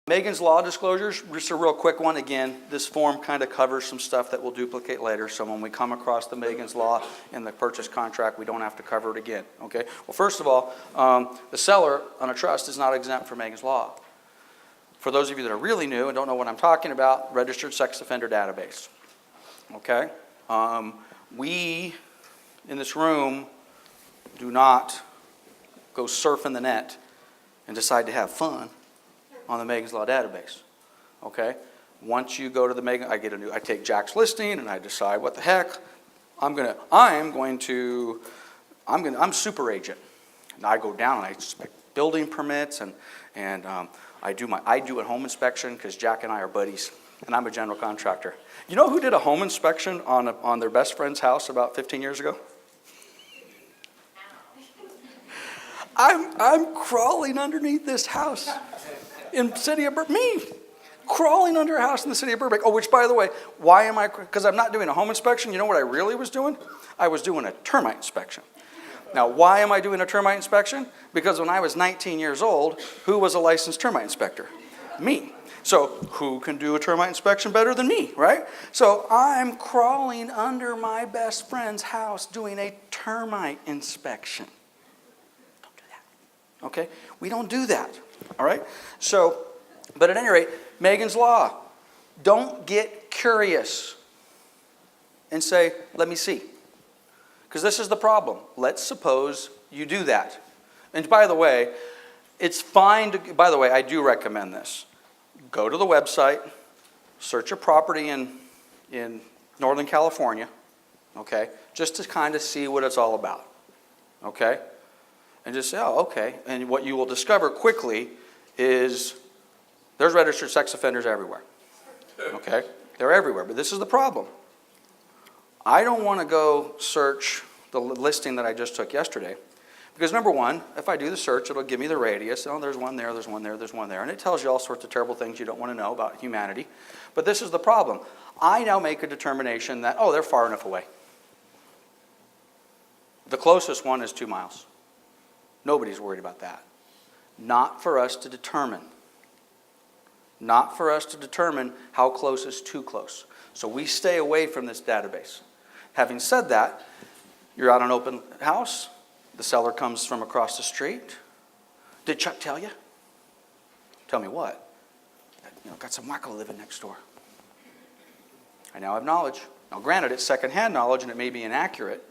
Megan's Law disclosures, just a real quick one. Again, this form kind of covers some stuff that we'll duplicate later. So when we come across the Megan's Law in the purchase contract, we don't have to cover it again, okay? Well, first of all, the seller on a trust is not exempt from Megan's Law. For those of you that are really new and don't know what I'm talking about, registered sex offender database, okay? We, in this room, do not go surfing the net and decide to have fun on the Megan's Law database, okay? Once you go to the Megan, I take Jack's listing and I decide what the heck, I'm super agent. And I go down and I inspect building permits and I do a home inspection because Jack and I are buddies and I'm a general contractor. You know who did a home inspection on their best friend's house about 15 years ago? I'm crawling underneath this house. In the city of Burbank, me, crawling under a house in the city of Burbank. Oh, which by the way, why am I, because I'm not doing a home inspection, you know what I really was doing? I was doing a termite inspection. Now, why am I doing a termite inspection? Because when I was 19 years old, who was a licensed termite inspector? Me. So who can do a termite inspection better than me, right? So I'm crawling under my best friend's house doing a termite inspection. Don't do that, okay? We don't do that. All right? So, but at any rate, Megan's Law. Don't get curious and say, let me see. Because this is the problem. Let's suppose you do that. And by the way, it's fine to, by the way, I do recommend this. Go to the website, search a property in Northern California, okay, just to kind of see what it's all about, okay? And just say, oh, okay. And what you will discover quickly is there's registered sex offenders everywhere. Okay? They're everywhere. But this is the problem. I don't want to go search the listing that I just took yesterday. Because number one, if I do the search, it'll give me the radius. Oh, there's one there, there's one there, there's one there. And it tells you all sorts of terrible things you don't want to know about humanity. But this is the problem. I now make a determination that, oh, they're far enough away. The closest one is 2 miles. Nobody's worried about that. Not for us to determine. Not for us to determine how close is too close. So we stay away from this database. Having said that, you're out on an open house. The seller comes from across the street. Did Chuck tell you? Tell me what? Got some wacko living next door. I now have knowledge. Now granted, it's secondhand knowledge and it may be inaccurate,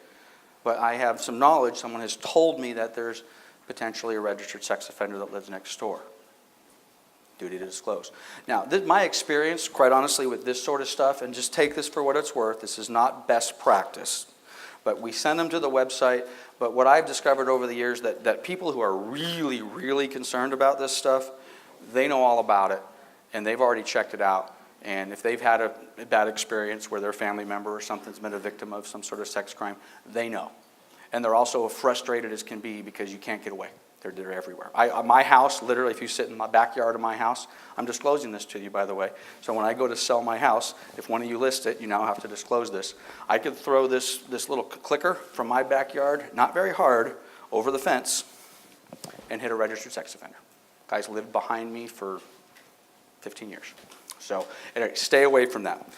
but I have some knowledge. Someone has told me that there's potentially a registered sex offender that lives next door. Duty to disclose. Now, my experience, quite honestly, with this sort of stuff, and just take this for what it's worth, this is not best practice. But we send them to the website. But what I've discovered over the years, that people who are really, really concerned about this stuff, they know all about it, and they've already checked it out. And if they've had a bad experience where their family member or something's been a victim of some sort of sex crime, they know. And they're also frustrated as can be because you can't get away. They're everywhere. My house, literally, if you sit in my backyard of my house, I'm disclosing this to you, by the way. So when I go to sell my house, if one of you list it, you now have to disclose this. I could throw this little clicker from my backyard, not very hard, over the fence and hit a registered sex offender. Guys lived behind me for 15 years. So anyway, stay away from that.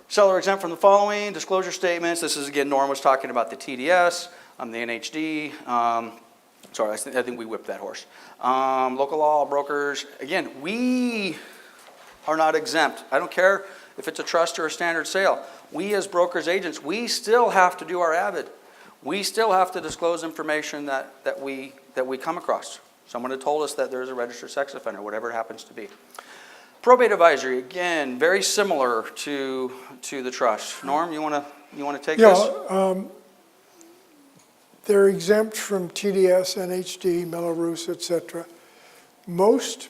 Seller exempt from the following disclosure statements. This is, again, Norm was talking about the TDS, the NHD. Sorry, I think we whipped that horse. Local law, brokers. Again, we are not exempt. I don't care if it's a trust or a standard sale. We as brokers, agents, we still have to do our AVID. We still have to disclose information that we come across. Someone had told us that there's a registered sex offender, whatever it happens to be. Probate advisory, again, very similar to the trust. Norm, you want to take this? They're exempt from TDS, NHD, Mello-Roos, etc. Most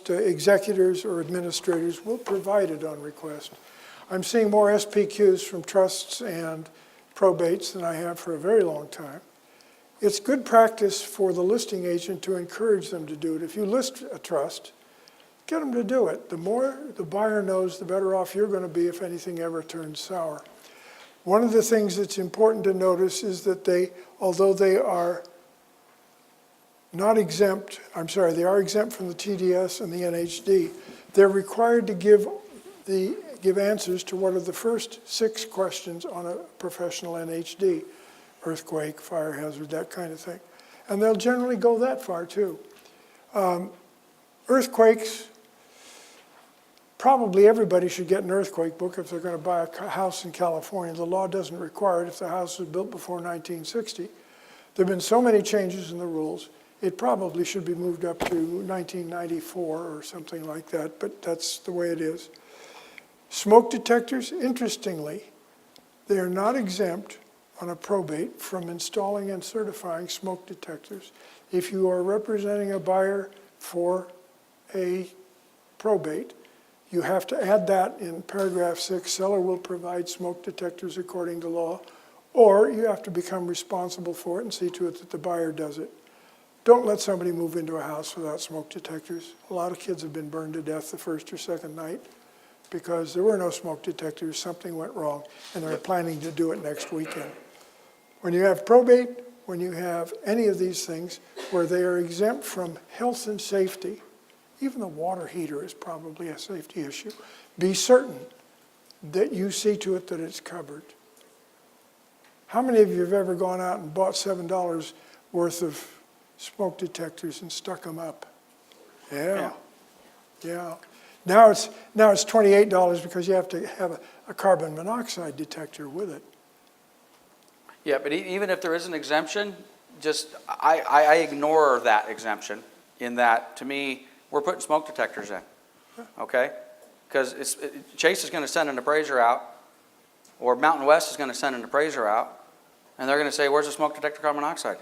executors or administrators will provide it on request. I'm seeing more SPQs from trusts and probates than I have for a very long time. It's good practice for the listing agent to encourage them to do it. If you list a trust, get them to do it. The more the buyer knows, the better off you're going to be if anything ever turns sour. One of the things that's important to notice is that although they are not exempt, I'm sorry, they are exempt from the TDS and the NHD. They're required to give answers to what are the first 6 questions on a professional NHD, earthquake, fire hazard, that kind of thing. And they'll generally go that far too. Earthquakes, probably everybody should get an earthquake book if they're going to buy a house in California. The law doesn't require it if the house was built before 1960. There have been so many changes in the rules, it probably should be moved up to 1994 or something like that, but that's the way it is. Smoke detectors, interestingly, they are not exempt on a probate from installing and certifying smoke detectors. If you are representing a buyer for a probate, you have to add that in paragraph 6, seller will provide smoke detectors according to law, or you have to become responsible for it and see to it that the buyer does it. Don't let somebody move into a house without smoke detectors. A lot of kids have been burned to death the first or second night because there were no smoke detectors, something went wrong, and they're planning to do it next weekend. When you have probate, when you have any of these things where they are exempt from health and safety, even the water heater is probably a safety issue, be certain that you see to it that it's covered. How many of you have ever gone out and bought $7 worth of smoke detectors and stuck them up? Yeah. Now it's $28 because you have to have a carbon monoxide detector with it. Yeah, but even if there is an exemption, I ignore that exemption in that, to me, we're putting smoke detectors in, okay? Because Chase is going to send an appraiser out, or Mountain West is going to send an appraiser out, and they're going to say, where's the smoke detector carbon monoxide?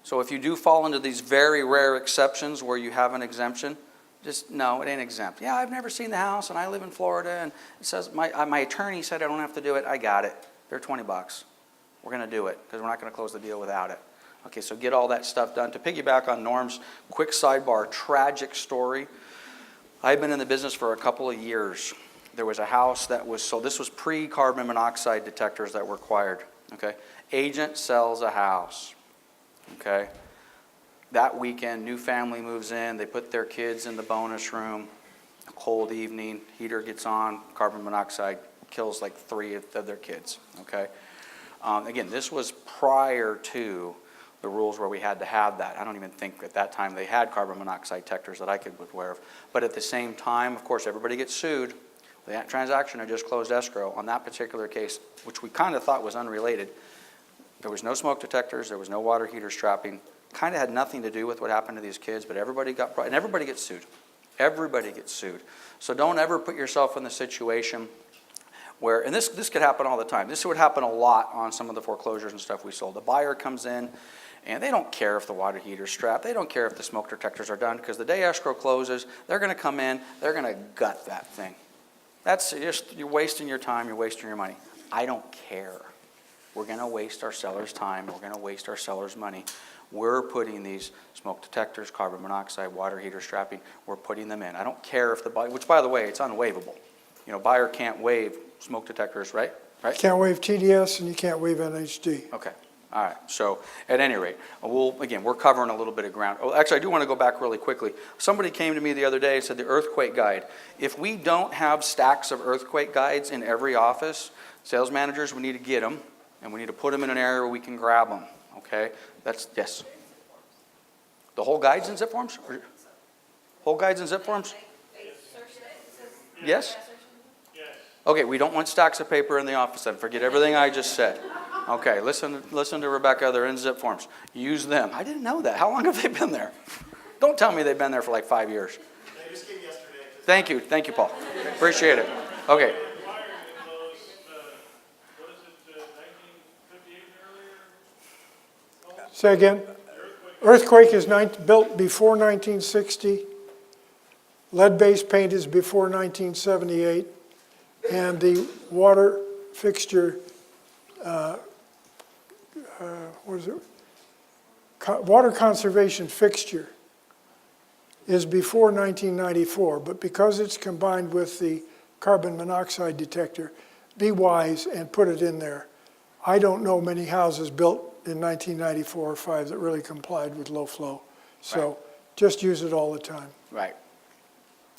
So if you do fall into these very rare exceptions where you have an exemption, just no, it ain't exempt. Yeah, I've never seen the house, and I live in Florida, and it says my attorney said I don't have to do it. I got it. They're $20. We're going to do it because we're not going to close the deal without it. Okay, so get all that stuff done. To piggyback on Norm's quick sidebar, tragic story. I've been in the business for a couple of years. There was a house that was sold. This was pre-carbon monoxide detectors that were required. Okay, agent sells a house. Okay, that weekend, new family moves in. They put their kids in the bonus room. A cold evening, heater gets on. Carbon monoxide kills like 3 of their kids. Okay. Again, this was prior to the rules where we had to have that. I don't even think at that time they had carbon monoxide detectors that I could be aware of. But at the same time, of course, everybody gets sued. That transaction had just closed escrow. On that particular case, which we kind of thought was unrelated, there was no smoke detectors, there was no water heater strapping. Kind of had nothing to do with what happened to these kids, but everybody gets sued. Everybody gets sued. So don't ever put yourself in the situation where, and this could happen all the time. This would happen a lot on some of the foreclosures and stuff we sold. The buyer comes in, and they don't care if the water heater's strapped. They don't care if the smoke detectors are done, because the day escrow closes, they're going to come in, they're going to gut that thing. That's just, you're wasting your time, you're wasting your money. I don't care. We're going to waste our seller's time. We're going to waste our seller's money. We're putting these smoke detectors, carbon monoxide, water heater strapping, we're putting them in. I don't care if the buyer, which by the way, it's unwaivable. You know, buyer can't waive smoke detectors, right? Can't waive TDS and you can't waive NHD. Okay. All right. So at any rate, we're covering a little bit of ground. Oh, actually, I do want to go back really quickly. Somebody came to me the other day and said the earthquake guide. If we don't have stacks of earthquake guides in every office, sales managers, we need to get them, and we need to put them in an area where we can grab them. Okay? Yes. The whole guides in zip forms? Whole guides in zip forms? Yes? Okay, we don't want stacks of paper in the office then. Forget everything I just said. Okay, listen to Rebecca. They're in zip forms. Use them. I didn't know that. How long have they been there? Don't tell me they've been there for like 5 years. They just came yesterday. Thank you, Paul. Appreciate it. Okay. Say again. Earthquake is built before 1960. Lead-based paint is before 1978. And the water fixture, water conservation fixture is before 1994, but because it's combined with the carbon monoxide detector, be wise and put it in there. I don't know many houses built in 1994 or 5 that really complied with low flow. So just use it all the time. Right.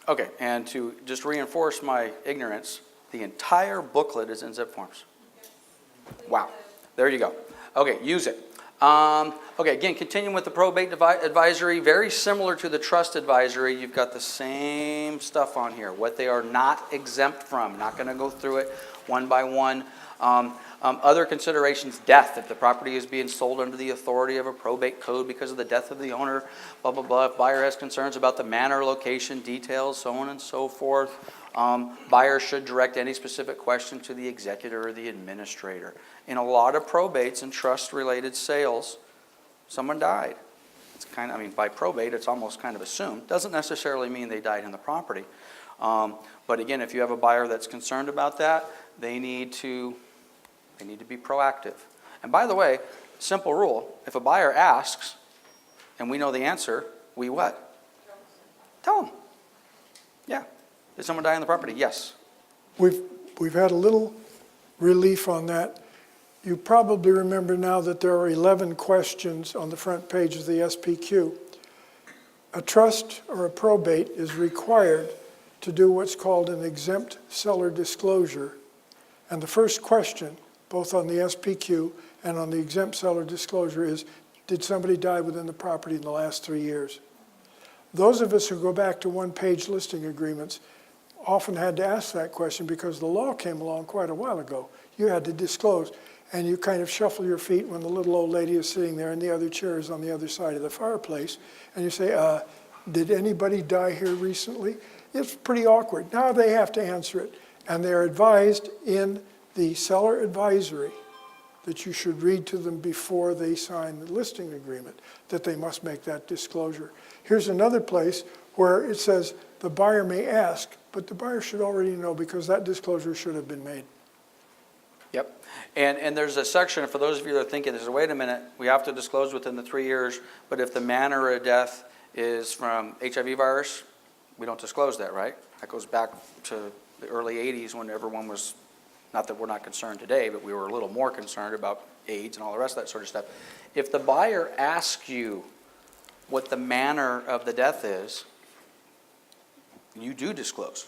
Okay, and to just reinforce my ignorance, the entire booklet is in zip forms. Wow. There you go. Okay, use it. Okay, again, continuing with the probate advisory, very similar to the trust advisory. You've got the same stuff on here, what they are not exempt from. Not going to go through it one by one. Other considerations, death. If the property is being sold under the authority of a probate code because of the death of the owner, blah, blah, blah. If buyer has concerns about the manner, location, details, so on and so forth. Buyer should direct any specific question to the executor or the administrator. In a lot of probates and trust-related sales, someone died. It's kind of, I mean, by probate, it's almost kind of assumed. Doesn't necessarily mean they died in the property. But again, if you have a buyer that's concerned about that, they need to be proactive. And by the way, simple rule, if a buyer asks and we know the answer, we what? Tell them. Yeah. Did someone die on the property? Yes. We've had a little relief on that. You probably remember now that there are 11 questions on the front page of the SPQ. A trust or a probate is required to do what's called an exempt seller disclosure. And the first question, both on the SPQ and on the exempt seller disclosure, is, did somebody die within the property in the last 3 years? Those of us who go back to one-page listing agreements often had to ask that question because the law came along quite a while ago. You had to disclose, and you kind of shuffle your feet when the little old lady is sitting there and the other chair is on the other side of the fireplace, and you say, did anybody die here recently? It's pretty awkward. Now they have to answer it, and they're advised in the seller advisory that you should read to them before they sign the listing agreement, that they must make that disclosure. Here's another place where it says the buyer may ask, but the buyer should already know because that disclosure should have been made. Yep. And there's a section, for those of you that are thinking, wait a minute, we have to disclose within the 3 years, but if the manner of death is from HIV virus, we don't disclose that, right? That goes back to the early 80s when everyone was, not that we're not concerned today, but we were a little more concerned about AIDS and all the rest of that sort of stuff. If the buyer asks you what the manner of the death is, you do disclose,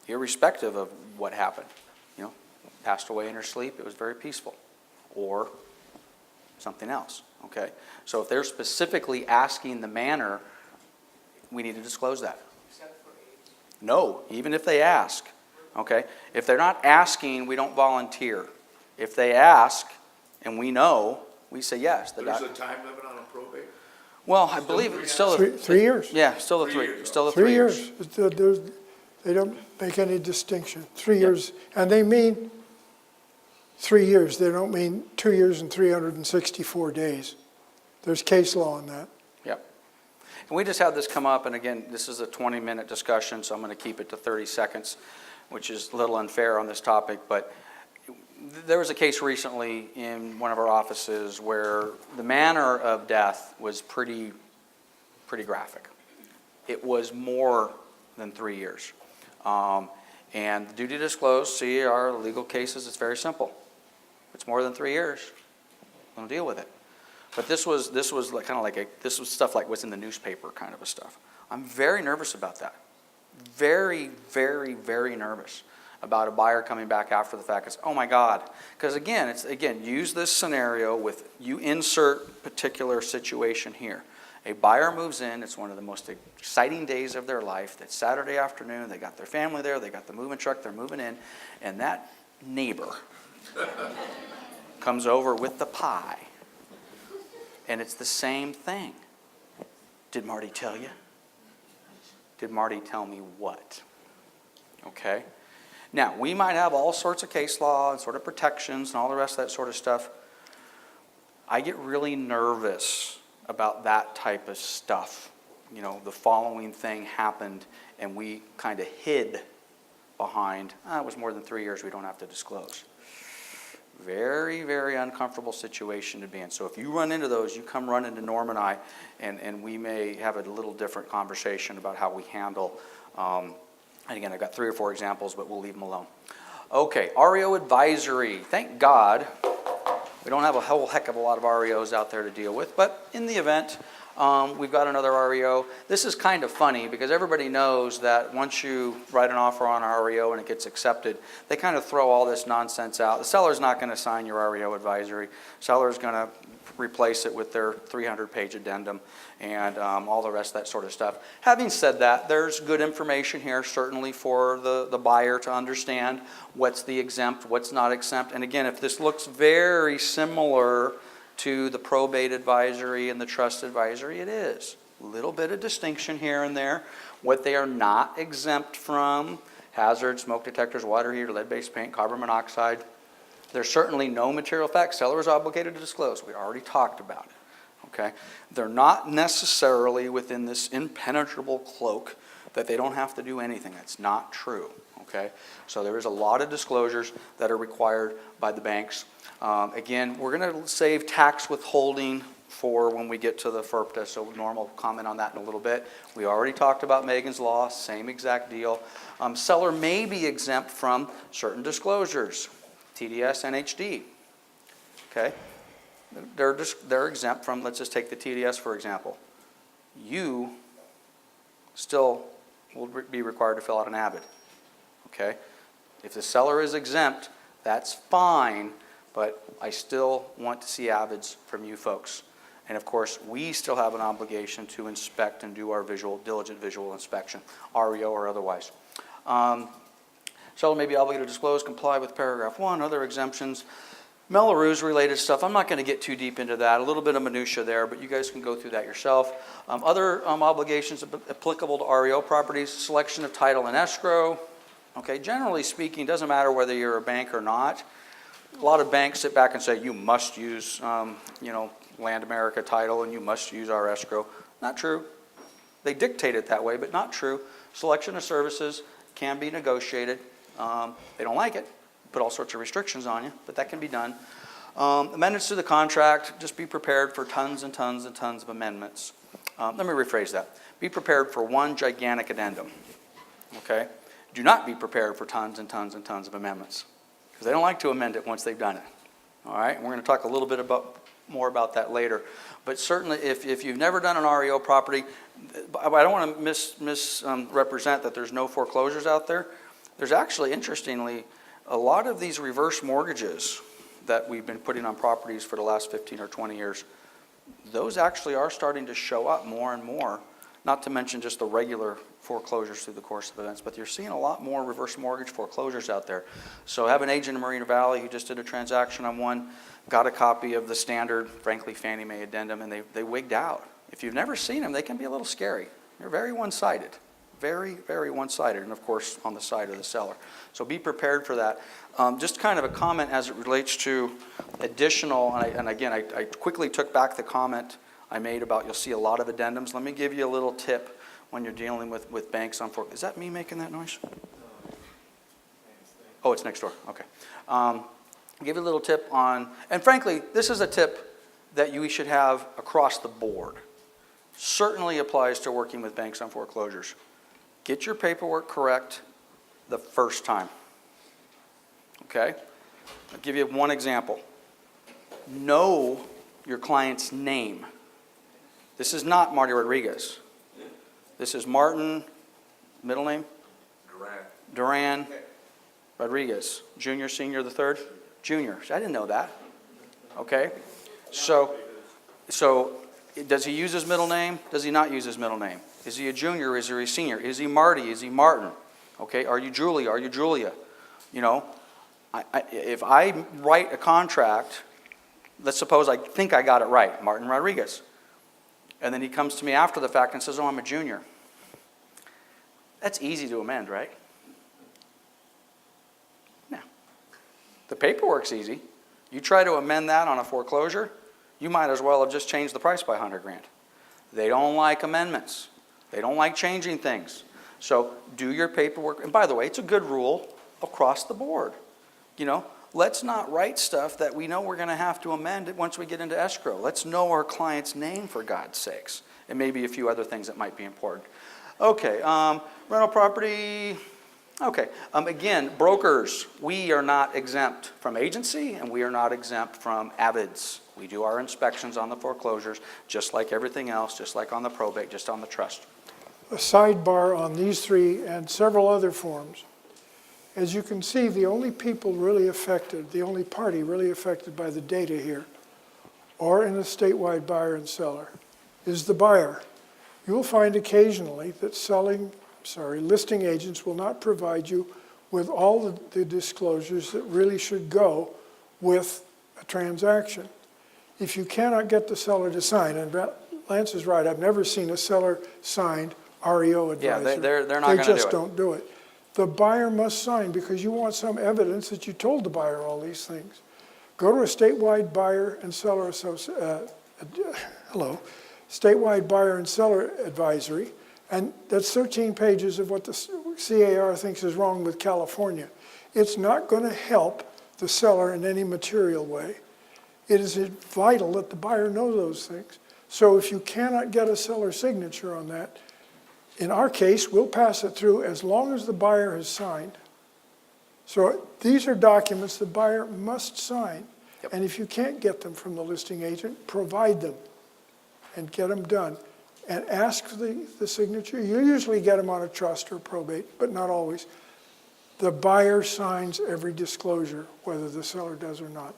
irrespective of what happened. You know, passed away in her sleep, it was very peaceful, or something else, okay? So if they're specifically asking the manner, we need to disclose that. Except for AIDS. No, even if they ask, okay? If they're not asking, we don't volunteer. If they ask, and we know, we say yes. There's a time limit on a probate? Well, I believe it's still. 3 years. Yeah, still the 3 years. Still the 3 3 years. years. They don't make any distinction. 3 years, and they mean 3 years. They don't mean 2 years and 364 days. There's case law on that. Yep. And we just had this come up, and again, this is a 20-minute discussion, so I'm going to keep it to 30 seconds, which is a little unfair on this topic, but there was a case recently in one of our offices where the manner of death was pretty graphic. It was more than 3 years. And the duty to disclose, see our legal cases, it's very simple. If it's more than 3 years, we'll deal with it. But this was like, kind of like this was stuff like what's in the newspaper kind of a stuff. I'm very nervous about that. Very, very, very nervous about a buyer coming back after the fact. It's, oh my God. Because again, use this scenario with, you insert particular situation here. A buyer moves in, it's one of the most exciting days of their life. It's Saturday afternoon, they got their family there, they got the moving truck, they're moving in, and that neighbor comes over with the pie. And it's the same thing. Did Marty tell you? Did Marty tell me what? Okay. Now, we might have all sorts of case law and sort of protections and all the rest of that sort of stuff. I get really nervous about that type of stuff. You know, the following thing happened and we kind of hid behind, it was more than 3 years, we don't have to disclose. Very, very uncomfortable situation to be in. So if you run into those, you come run into Norm and I, and we may have a little different conversation about how we handle. And again, I've got 3 or 4 examples, but we'll leave them alone. Okay, REO Advisory. Thank God we don't have a whole heck of a lot of REOs out there to deal with, but in the event, We've got another REO. This is kind of funny because everybody knows that once you write an offer on an REO and it gets accepted, they kind of throw all this nonsense out. The seller's not going to sign your REO advisory. Seller's going to replace it with their 300-page addendum and all the rest of that sort of stuff. Having said that, there's good information here certainly for the buyer to understand what's the exempt, what's not exempt. And again, if this looks very similar to the probate advisory and the trust advisory, it is. A little bit of distinction here and there. What they are not exempt from: hazards, smoke detectors, water heater, lead-based paint, carbon monoxide. There's certainly no material facts seller is obligated to disclose. We already talked about it, okay? They're not necessarily within this impenetrable cloak that they don't have to do anything. That's not true, okay? So there is a lot of disclosures that are required by the banks. Again, we're going to save tax withholding for when we get to the FERPTA, so Norm will comment on that in a little bit. We already talked about Megan's Law, same exact deal. Seller may be exempt from certain disclosures. TDS, NHD, okay? They're exempt from, let's just take the TDS for example. You still will be required to fill out an AVID, okay? If the seller is exempt, that's fine, but I still want to see AVIDs from you folks. And of course, we still have an obligation to inspect and do our diligent visual inspection, REO or otherwise. Seller may be obligated to disclose, comply with paragraph 1, other exemptions. Melrose related stuff, I'm not going to get too deep into that. A little bit of minutia there, but you guys can go through that yourself. Other obligations applicable to REO properties: selection of title and escrow. Okay, generally speaking, it doesn't matter whether you're a bank or not. A lot of banks sit back and say, you must use, Land America title and you must use our escrow. Not true. They dictate it that way, but not true. Selection of services can be negotiated. They don't like it, put all sorts of restrictions on you, but that can be done. Amendments to the contract: just be prepared for tons and tons and tons of amendments. Let me rephrase that. Be prepared for one gigantic addendum, okay? Do not be prepared for tons and tons and tons of amendments, because they don't like to amend it once they've done it, all right? And we're going to talk a little bit more about that later. But certainly, if you've never done an REO property, I don't want to misrepresent that there's no foreclosures out there. There's actually, interestingly, a lot of these reverse mortgages that we've been putting on properties for the last 15 or 20 years, those actually are starting to show up more and more, not to mention just the regular foreclosures through the course of events, but you're seeing a lot more reverse mortgage foreclosures out there. So I have an agent in Marina Valley who just did a transaction on one, got a copy of the standard, frankly, Fannie Mae addendum, and they wigged out. If you've never seen them, they can be a little scary. They're very one-sided. Very, very one-sided, and of course on the side of the seller. So be prepared for that. Just kind of a comment as it relates to additional, and again, I quickly took back the comment I made about you'll see a lot of addendums. Let me give you a little tip when you're dealing with banks on foreclosure. Is that me making that noise? Oh, it's next door, okay. I'll give you a little tip on, and frankly, this is a tip that we should have across the board. Certainly applies to working with banks on foreclosures. Get your paperwork correct the first time, okay? I'll give you one example. Know your client's name. This is not Marty Rodriguez. This is Martin, middle name? Duran Rodriguez. Junior, senior, the third? Junior. I didn't know that. Okay? So does he use his middle name? Does he not use his middle name? Is he a junior? Is he a senior? Is he Marty? Is he Martin? Okay, are you Julie? Are you Julia? You know, if I write a contract, let's suppose I think I got it right, Martin Rodriguez. And then he comes to me after the fact and says, oh, I'm a junior. That's easy to amend, right? No. The paperwork's easy. You try to amend that on a foreclosure, you might as well have just changed the price by $100,000. They don't like amendments. They don't like changing things. So do your paperwork. And by the way, it's a good rule across the board. You know, let's not write stuff that we know we're going to have to amend it once we get into escrow. Let's know our client's name, for God's sakes. And maybe a few other things that might be important. Okay, rental property, Okay, again, brokers, we are not exempt from agency and we are not exempt from AVIDs. We do our inspections on the foreclosures, just like everything else, just like on the probate, just on the trust. A sidebar on these three and several other forms. As you can see, the only people really affected, the only party really affected by the data here, or in a statewide buyer and seller, is the buyer. You will find occasionally that listing agents will not provide you with all the disclosures that really should go with a transaction. If you cannot get the seller to sign, and Lance is right, I've never seen a seller signed REO Advisory. Yeah, they're not going to do it. They just don't do it. The buyer must sign because you want some evidence that you told the buyer all these things. Go to a statewide buyer and seller statewide buyer and seller advisory, and that's 13 pages of what the CAR thinks is wrong with California. It's not going to help the seller in any material way. It is vital that the buyer know those things. So if you cannot get a seller signature on that, in our case, we'll pass it through as long as the buyer has signed. So these are documents the buyer must sign. Yep. And if you can't get them from the listing agent, provide them and get them done. And ask for the signature. You usually get them on a trust or probate, but not always. The buyer signs every disclosure, whether the seller does or not.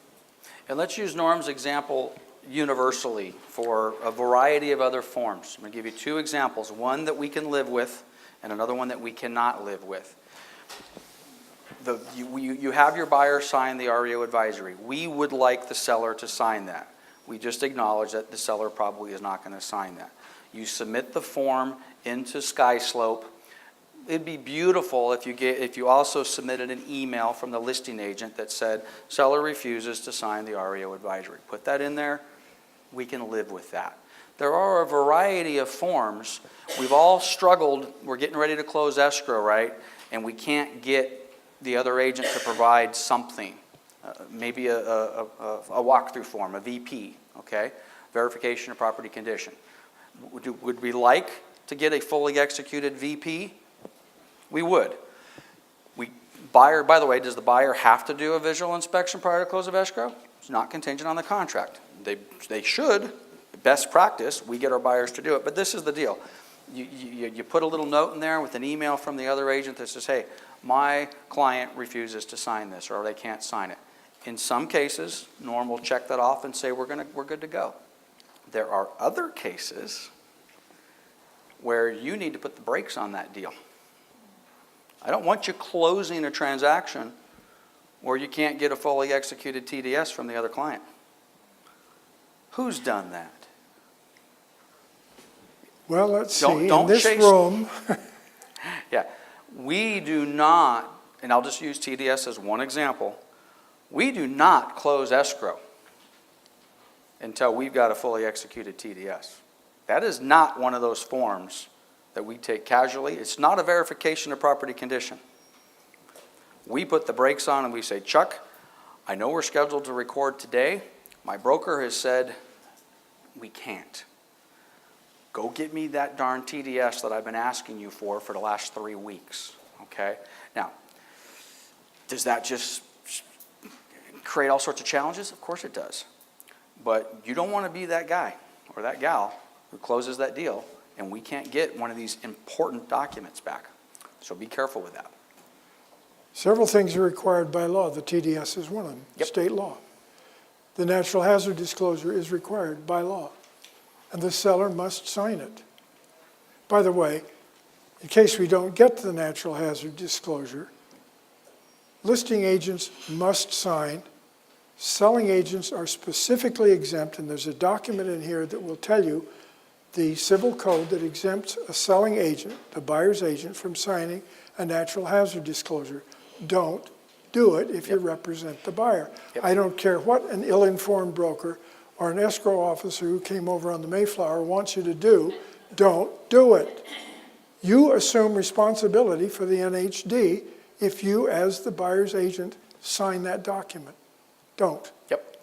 And let's use Norm's example universally for a variety of other forms. I'm going to give you two examples, one that we can live with and another one that we cannot live with. You have your buyer sign the REO advisory. We would like the seller to sign that. We just acknowledge that the seller probably is not going to sign that. You submit the form into SkySlope. It'd be beautiful if you also submitted an email from the listing agent that said, seller refuses to sign the REO advisory. Put that in there. We can live with that. There are a variety of forms. We've all struggled. We're getting ready to close escrow, right? And we can't get the other agent to provide something. Maybe a walkthrough form, a VP, okay? Verification of property condition. Would we like to get a fully executed VP? We would. Buyer, by the way, does the buyer have to do a visual inspection prior to close of escrow? It's not contingent on the contract. They should. Best practice, we get our buyers to do it. But this is the deal. You put a little note in there with an email from the other agent that says, hey, my client refuses to sign this, or they can't sign it. In some cases, Norm will check that off and say we're good to go. There are other cases where you need to put the brakes on that deal. I don't want you closing a transaction where you can't get a fully executed TDS from the other client. Who's done that? Well, let's see. Don't in this chase- room, Yeah, we do not, and I'll just use TDS as one example, we do not close escrow until we've got a fully executed TDS. That is not one of those forms that we take casually. It's not a verification of property condition. We put the brakes on and we say, Chuck, I know we're scheduled to record today. My broker has said we can't. Go get me that darn TDS that I've been asking you for the last 3 weeks, okay? Now, does that just create all sorts of challenges? Of course it does. But you don't want to be that guy or that gal who closes that deal and we can't get one of these important documents back. So be careful with that. several things are required by law. The TDS is one of them, Yep. state law. The natural hazard disclosure is required by law, and the seller must sign it. By the way, in case we don't get to the natural hazard disclosure, listing agents must sign. Selling agents are specifically exempt, and there's a document in here that will tell you the civil code that exempts a selling agent, the buyer's agent, from signing a natural hazard disclosure. Don't do it if you represent the buyer. Yep. I don't care what an ill-informed broker or an escrow officer who came over on the Mayflower wants you to do, don't do it. You assume responsibility for the NHD if you, as the buyer's agent, sign that document. Don't. Yep.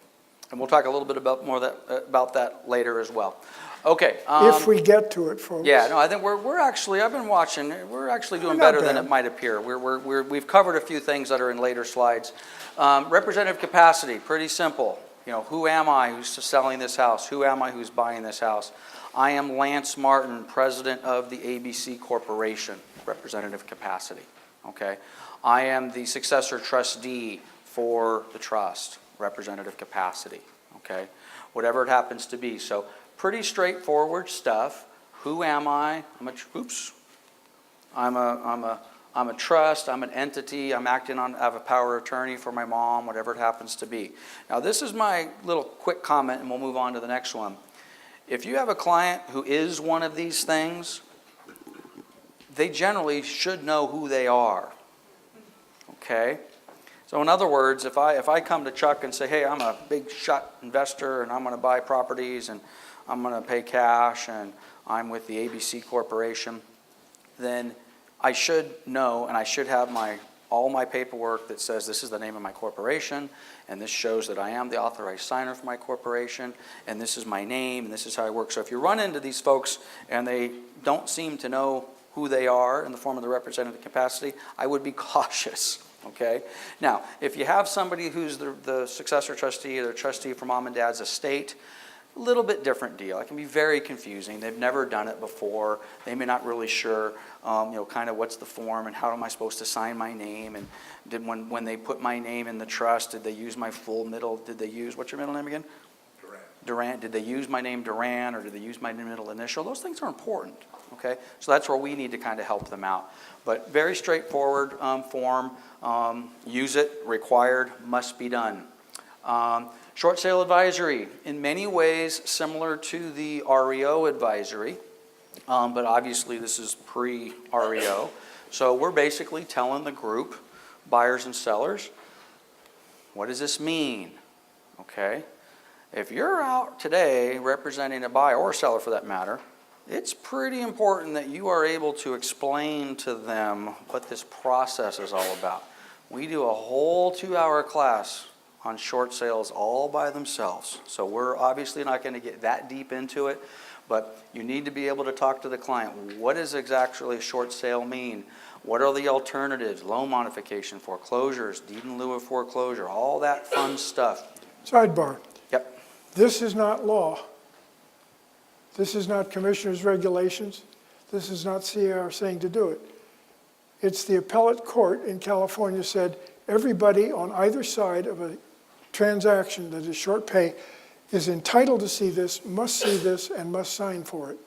And we'll talk a little bit about that later as well. Okay. If we get to it, folks. Yeah, no, I think we're actually, I've been watching, we're actually doing We're not better than bad. it might appear. We've covered a few things that are in later slides. Representative capacity, pretty simple. You know, who am I who's selling this house? Who am I who's buying this house? I am Lance Martin, president of the ABC Corporation, representative capacity, okay? I am the successor trustee for the trust, representative capacity, okay? Whatever it happens to be. So pretty straightforward stuff. Who am I? I'm a trust, I'm an entity, I'm acting on, I have a power of attorney for my mom, whatever it happens to be. Now this is my little quick comment and we'll move on to the next one. If you have a client who is one of these things, they generally should know who they are, okay? So in other words, if I come to Chuck and say, hey, I'm a big shot investor and I'm going to buy properties and I'm going to pay cash and I'm with the ABC Corporation, then I should know and I should have all my paperwork that says this is the name of my corporation and this shows that I am the authorized signer for my corporation and this is my name and this is how I work. So if you run into these folks and they don't seem to know who they are in the form of the representative capacity, I would be cautious. Okay. Now, if you have somebody who's the successor trustee or the trustee for mom and dad's estate, a little bit different deal. It can be very confusing. They've never done it before. They may not really sure, kind of what's the form and how am I supposed to sign my name and when they put my name in the trust, did they use my full middle? Did they use what's your middle name again? Duran. Did they use my name Duran or did they use my middle initial? Those things are important. Okay, so that's where we need to kind of help them out. But very straightforward form. Use it. Required. Must be done. Short sale advisory, in many ways similar to the REO advisory, but obviously this is pre-REO. So we're basically telling the group, buyers and sellers, what does this mean? Okay, if you're out today representing a buyer or seller for that matter, it's pretty important that you are able to explain to them what this process is all about. We do a whole 2-hour class on short sales all by themselves. So we're obviously not going to get that deep into it, but you need to be able to talk to the client. What does exactly a short sale mean? What are the alternatives? Loan modification, foreclosures, deed in lieu of foreclosure, all that fun stuff. Sidebar. Yep. This is not law. This is not commissioner's regulations. This is not CAR saying to do it. It's the appellate court in California said everybody on either side of a transaction that is short pay is entitled to see this, and must sign for it.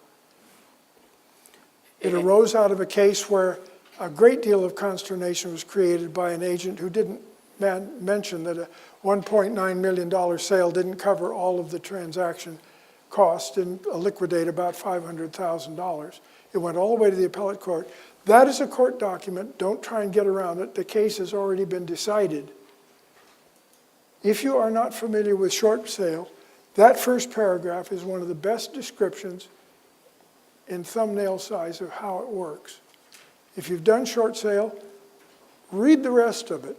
It arose out of a case where a great deal of consternation was created by an agent who didn't mention that a $1.9 million sale didn't cover all of the transaction cost and liquidate about $500,000. It went all the way to the appellate court. That is a court document. Don't try and get around it. The case has already been decided. If you are not familiar with short sale, that first paragraph is one of the best descriptions in thumbnail size of how it works. If you've done short sale, read the rest of it.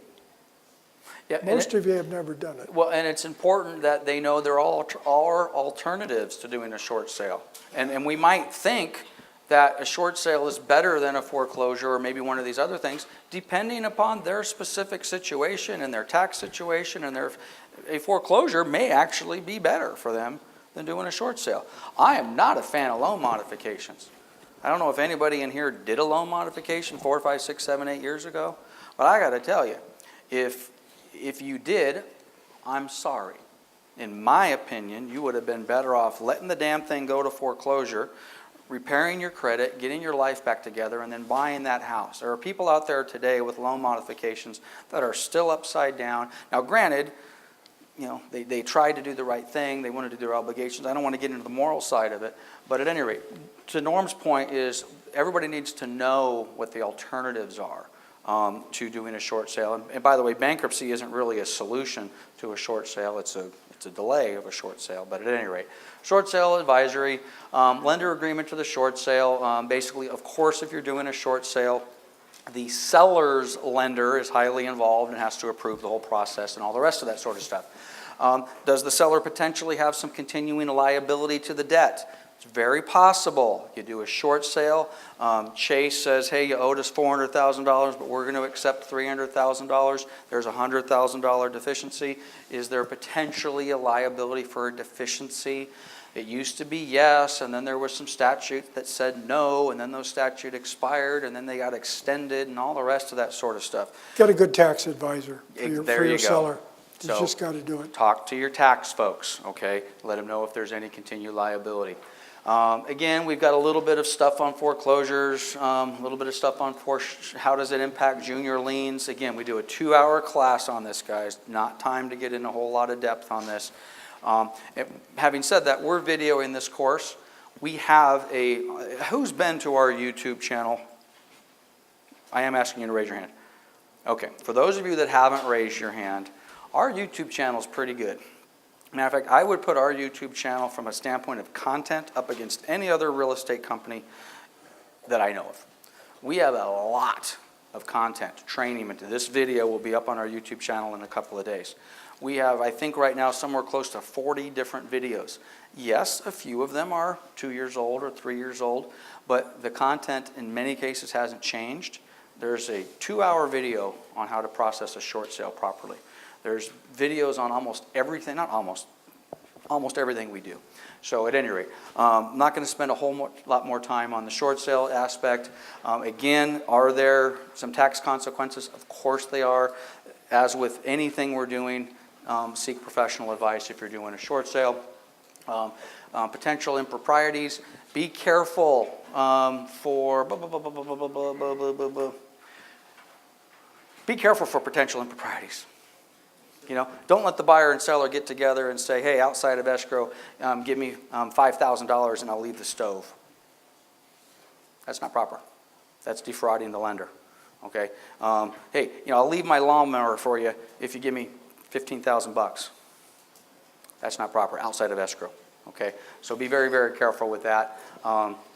Yeah, Most of you have never done it. Well, and it's important that they know there are alternatives to doing a short sale. And we might think that a short sale is better than a foreclosure or maybe one of these other things, depending upon their specific situation and their tax situation, and a foreclosure may actually be better for them than doing a short sale. I am not a fan of loan modifications. I don't know if anybody in here did a loan modification 4, 5, 6, 7, 8 years ago, but I got to tell you, if you did, I'm sorry. In my opinion, you would have been better off letting the damn thing go to foreclosure, repairing your credit, getting your life back together, and then buying that house. There are people out there today with loan modifications that are still upside down. Now, granted, they tried to do the right thing. They wanted to do their obligations. I don't want to get into the moral side of it. But at any rate, to Norm's point is everybody needs to know what the alternatives are to doing a short sale. And by the way, bankruptcy isn't really a solution to a short sale. It's a delay of a short sale. But at any rate, short sale advisory, lender agreement to the short sale. Basically, of course, if you're doing a short sale, the seller's lender is highly involved and has to approve the whole process and all the rest of that sort of stuff. Does the seller potentially have some continuing liability to the debt? It's very possible. You do a short sale. Chase says, hey, you owed us $400,000, but we're going to accept $300,000. There's a $100,000 deficiency. Is there potentially a liability for a deficiency? It used to be yes, and then there was some statute that said no, and then those statutes expired, and then they got extended, and all the rest of that sort of stuff. Get a good tax advisor for There your you go. seller. You So, just got to do it. Talk to your tax folks, okay? Let them know if there's any continued liability. Again, we've got a little bit of stuff on foreclosures, a little bit of stuff on how does it impact junior liens. Again, we do a 2-hour class on this, guys. Not time to get in a whole lot of depth on this. Having said that, we're videoing this course. We have who's been to our YouTube channel? I am asking you to raise your hand. Okay, for those of you that haven't raised your hand, our YouTube channel is pretty good. Matter of fact, I would put our YouTube channel from a standpoint of content up against any other real estate company that I know of. We have a lot of content, training. This video will be up on our YouTube channel in a couple of days. We have, I think right now, somewhere close to 40 different videos. Yes, a few of them are 2 years old or 3 years old, but the content in many cases hasn't changed. There's a 2-hour video on how to process a short sale properly. There's videos on almost everything, not almost everything we do. So at any rate, I'm not going to spend a whole lot more time on the short sale aspect. Again, are there some tax consequences? Of course they are. As with anything we're doing, seek professional advice if you're doing a short sale. Potential improprieties. Be careful for potential improprieties. You know, don't let the buyer and seller get together and say, hey, outside of escrow, give me $5,000 and I'll leave the stove. That's not proper. That's defrauding the lender. Okay? Hey, you know, I'll leave my lawnmower for you if you give me $15,000. That's not proper, outside of escrow. Okay? So be very, very careful with that.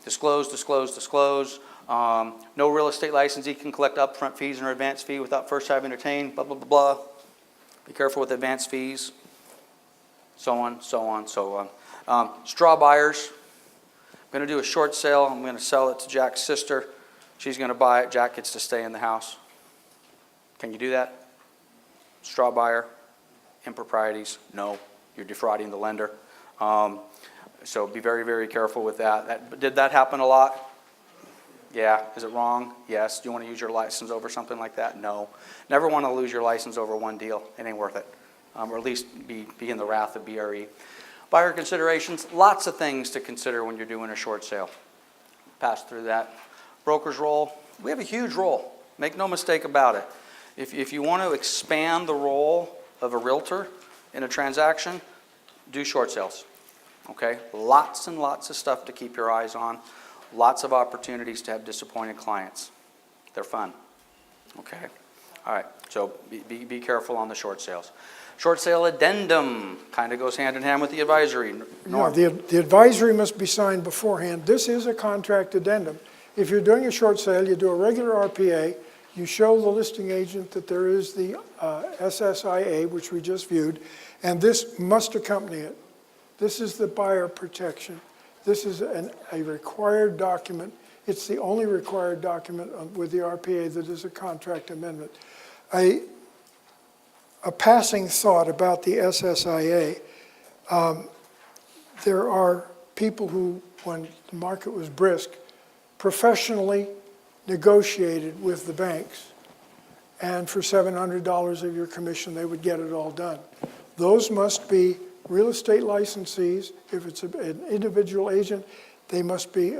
Disclose. No real estate licensee can collect upfront fees or advance fee without first having entertained, blah, blah, blah, blah. Be careful with advance fees, so on. Straw buyers. I'm going to do a short sale. I'm going to sell it to Jack's sister. She's going to buy it. Jack gets to stay in the house. Can you do that? Straw buyer, improprieties, no. You're defrauding the lender. So be very, very careful with that. Did that happen a lot? Yeah. Is it wrong? Yes. Do you want to use your license over something like that? No. Never want to lose your license over one deal. It ain't worth it. Or at least be in the wrath of BRE. Buyer considerations. Lots of things to consider when you're doing a short sale. Pass through that. Broker's role. We have a huge role. Make no mistake about it. If you want to expand the role of a realtor in a transaction, do short sales. Okay? Lots and lots of stuff to keep your eyes on. Lots of opportunities to have disappointed clients. They're fun. Okay? All right. So be careful on the short sales. Short sale addendum kind of goes hand in hand with the advisory. No, the advisory must be signed beforehand. This is a contract addendum. If you're doing a short sale, you do a regular RPA. You show the listing agent that there is the SSIA, which we just viewed, and this must accompany it. This is the buyer protection. This is a required document. It's the only required document with the RPA that is a contract amendment. A passing thought about the SSIA. There are people who, when the market was brisk, professionally negotiated with the banks, and for $700 of your commission, they would get it all done. Those must be real estate licensees. If it's an individual agent, they must be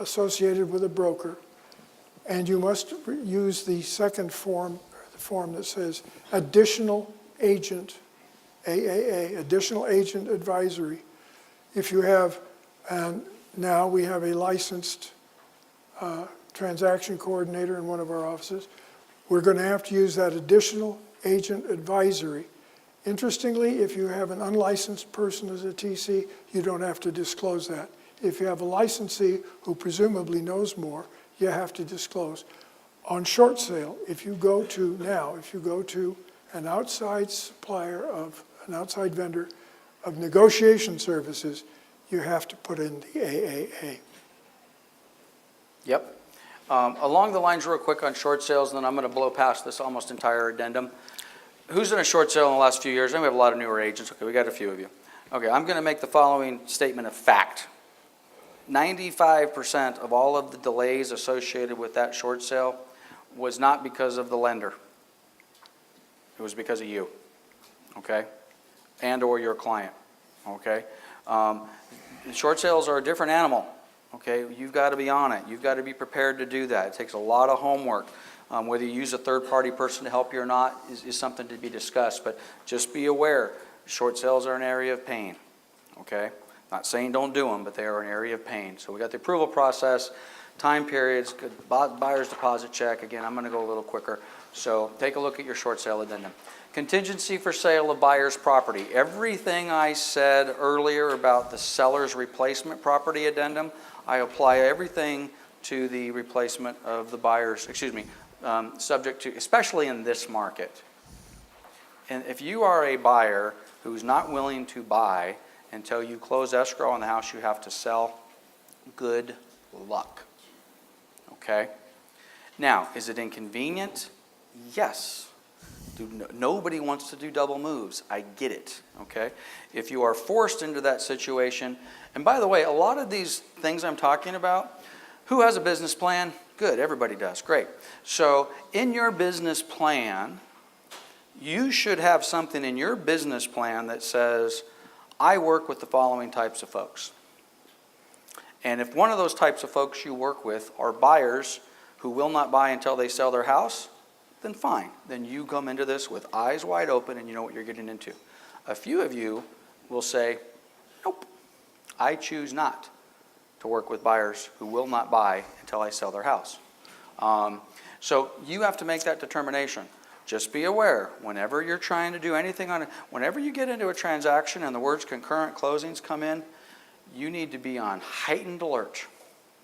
associated with a broker. And you must use the second form, the form that says additional agent, AAA, additional agent advisory. If you have, and now we have a licensed transaction coordinator in one of our offices, we're going to have to use that additional agent advisory. Interestingly, if you have an unlicensed person as a TC, you don't have to disclose that. If you have a licensee who presumably knows more, you have to disclose. On short sale, if you go to an outside supplier of an outside vendor of negotiation services, you have to put in the AAA. Yep. Along the lines real quick on short sales, and then I'm going to blow past this almost entire addendum. Who's in a short sale in the last few years? And we have a lot of newer agents. Okay, we got a few of you. Okay, I'm going to make the following statement of fact. 95% of all of the delays associated with that short sale was not because of the lender. It was because of you, okay? And or your client, okay? Short sales are a different animal, okay? You've got to be on it. You've got to be prepared to do that. It takes a lot of homework. Whether you use a third-party person to help you or not is something to be discussed, but just be aware, short sales are an area of pain, okay? Not saying don't do them, but they are an area of pain. So we got the approval process, time periods, buyer's deposit check. Again, I'm going to go a little quicker. So take a look at your short sale addendum. Contingency for sale of buyer's property. Everything I said earlier about the seller's replacement property addendum, I apply everything to the replacement of the buyer's, subject to, especially in this market. And if you are a buyer who's not willing to buy until you close escrow on the house you have to sell, good luck. Okay? Now, is it inconvenient? Yes. Nobody wants to do double moves. I get it. Okay? If you are forced into that situation, and by the way, a lot of these things I'm talking about, who has a business plan? Good, everybody does. Great. So, in your business plan, you should have something in your business plan that says, I work with the following types of folks. And if one of those types of folks you work with are buyers who will not buy until they sell their house, then fine. Then you come into this with eyes wide open and you know what you're getting into. A few of you will say, nope, I choose not to work with buyers who will not buy until I sell their house. So you have to make that determination. Just be aware, whenever you're trying to do anything on it, whenever you get into a transaction and the words concurrent closings come in, you need to be on heightened alert,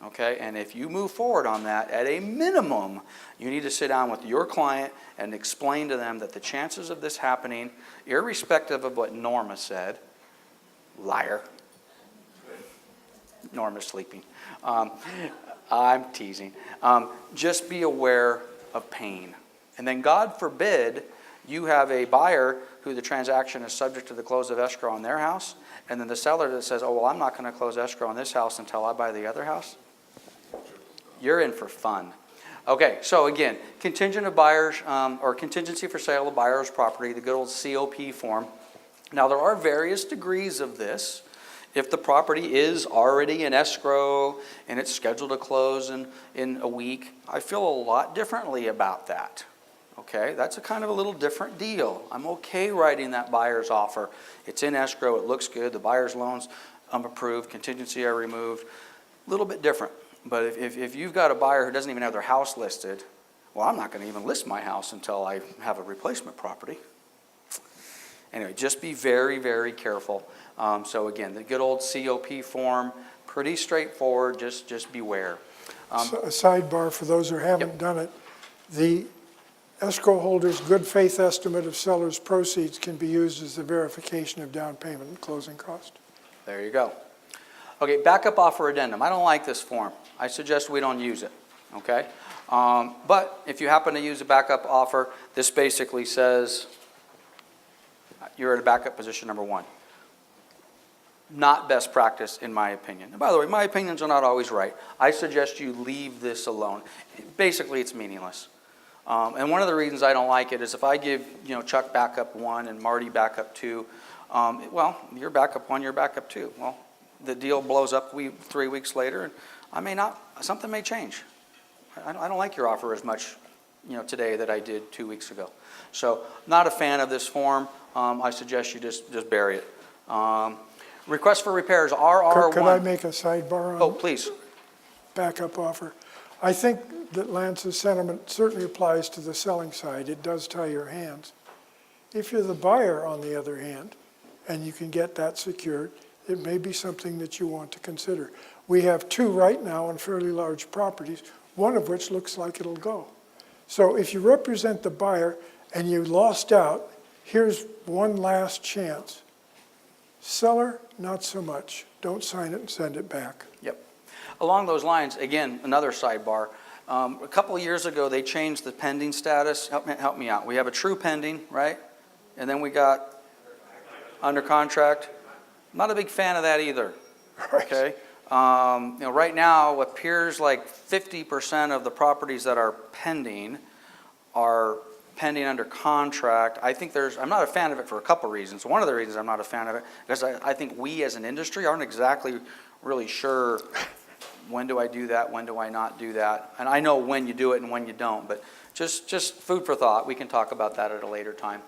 okay? And if you move forward on that, at a minimum, you need to sit down with your client and explain to them that the chances of this happening, irrespective of what Norma said, liar. Norma's sleeping. I'm teasing. Just be aware of pain. And then God forbid you have a buyer who the transaction is subject to the close of escrow on their house, and then the seller that says, oh, well, I'm not going to close escrow on this house until I buy the other house. You're in for fun. Okay, so again, contingent of buyers, or contingency for sale of buyer's property, the good old COP form. Now, there are various degrees of this. If the property is already in escrow and it's scheduled to close in a week, I feel a lot differently about that. Okay, that's a kind of a little different deal. I'm okay writing that buyer's offer. It's in escrow, it looks good, the buyer's loan's approved, contingency I removed. A little bit different. But if you've got a buyer who doesn't even have their house listed, well, I'm not going to even list my house until I have a replacement property. Anyway, just be very, very careful. So again, the good old COP form, pretty straightforward, just beware. So a sidebar for those who haven't done it, the escrow holder's good faith estimate of seller's proceeds can be used as the verification of down payment and closing cost. There you go. Okay, backup offer addendum. I don't like this form. I suggest we don't use it, okay? But if you happen to use a backup offer, this basically says you're at a backup position number one. Not best practice, in my opinion. And by the way, my opinions are not always right. I suggest you leave this alone. Basically, it's meaningless. And one of the reasons I don't like it is if I give Chuck backup 1 and Marty backup 2, well, you're backup 1, you're backup 2. Well, the deal blows up 3 weeks later, and I may not. Something may change. I don't like your offer as much, today that I did 2 weeks ago. So, not a fan of this form. I suggest you just bury it. Request for repairs RR1. Could I make a sidebar on? Oh, please. Backup offer? I think that Lance's sentiment certainly applies to the selling side. It does tie your hands. If you're the buyer, on the other hand, and you can get that secured, it may be something that you want to consider. We have 2 right now on fairly large properties, one of which looks like it'll go. So if you represent the buyer and you lost out Here's one last chance. Seller, not so much. Don't sign it and send it back. Yep. Along those lines, again, another sidebar. A couple of years ago, they changed the pending status. Help me out. We have a true pending, right? And then we got under contract. I'm not a big fan of that either. Okay. Right now, it appears like 50% of the properties that are pending under contract. I'm not a fan of it for a couple reasons. One of the reasons I'm not a fan of it, because I think we as an industry aren't exactly really sure when do I do that, when do I not do that. And I know when you do it and when you don't, but just food for thought. We can talk about that at a later time.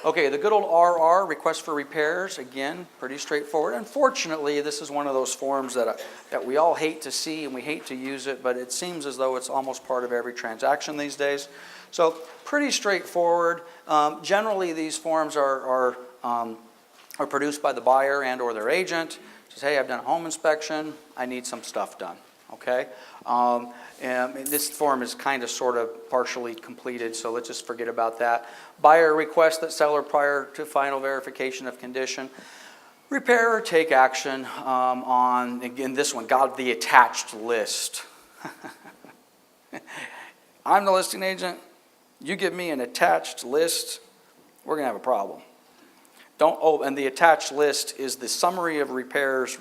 Okay, the good old RR, request for repairs, again, pretty straightforward. Unfortunately, this is one of those forms that we all hate to see and we hate to use it, but it seems as though it's almost part of every transaction these days. So pretty straightforward. Generally, these forms are produced by the buyer and or their agent. Says, hey, I've done a home inspection. I need some stuff done. Okay. And this form is kind of sort of partially completed, so let's just forget about that. Buyer requests that seller prior to final verification of condition repair or take action on, again, this one, the attached list. I'm the listing agent. You give me an attached list, we're going to have a problem. And the attached list is the summary of repairs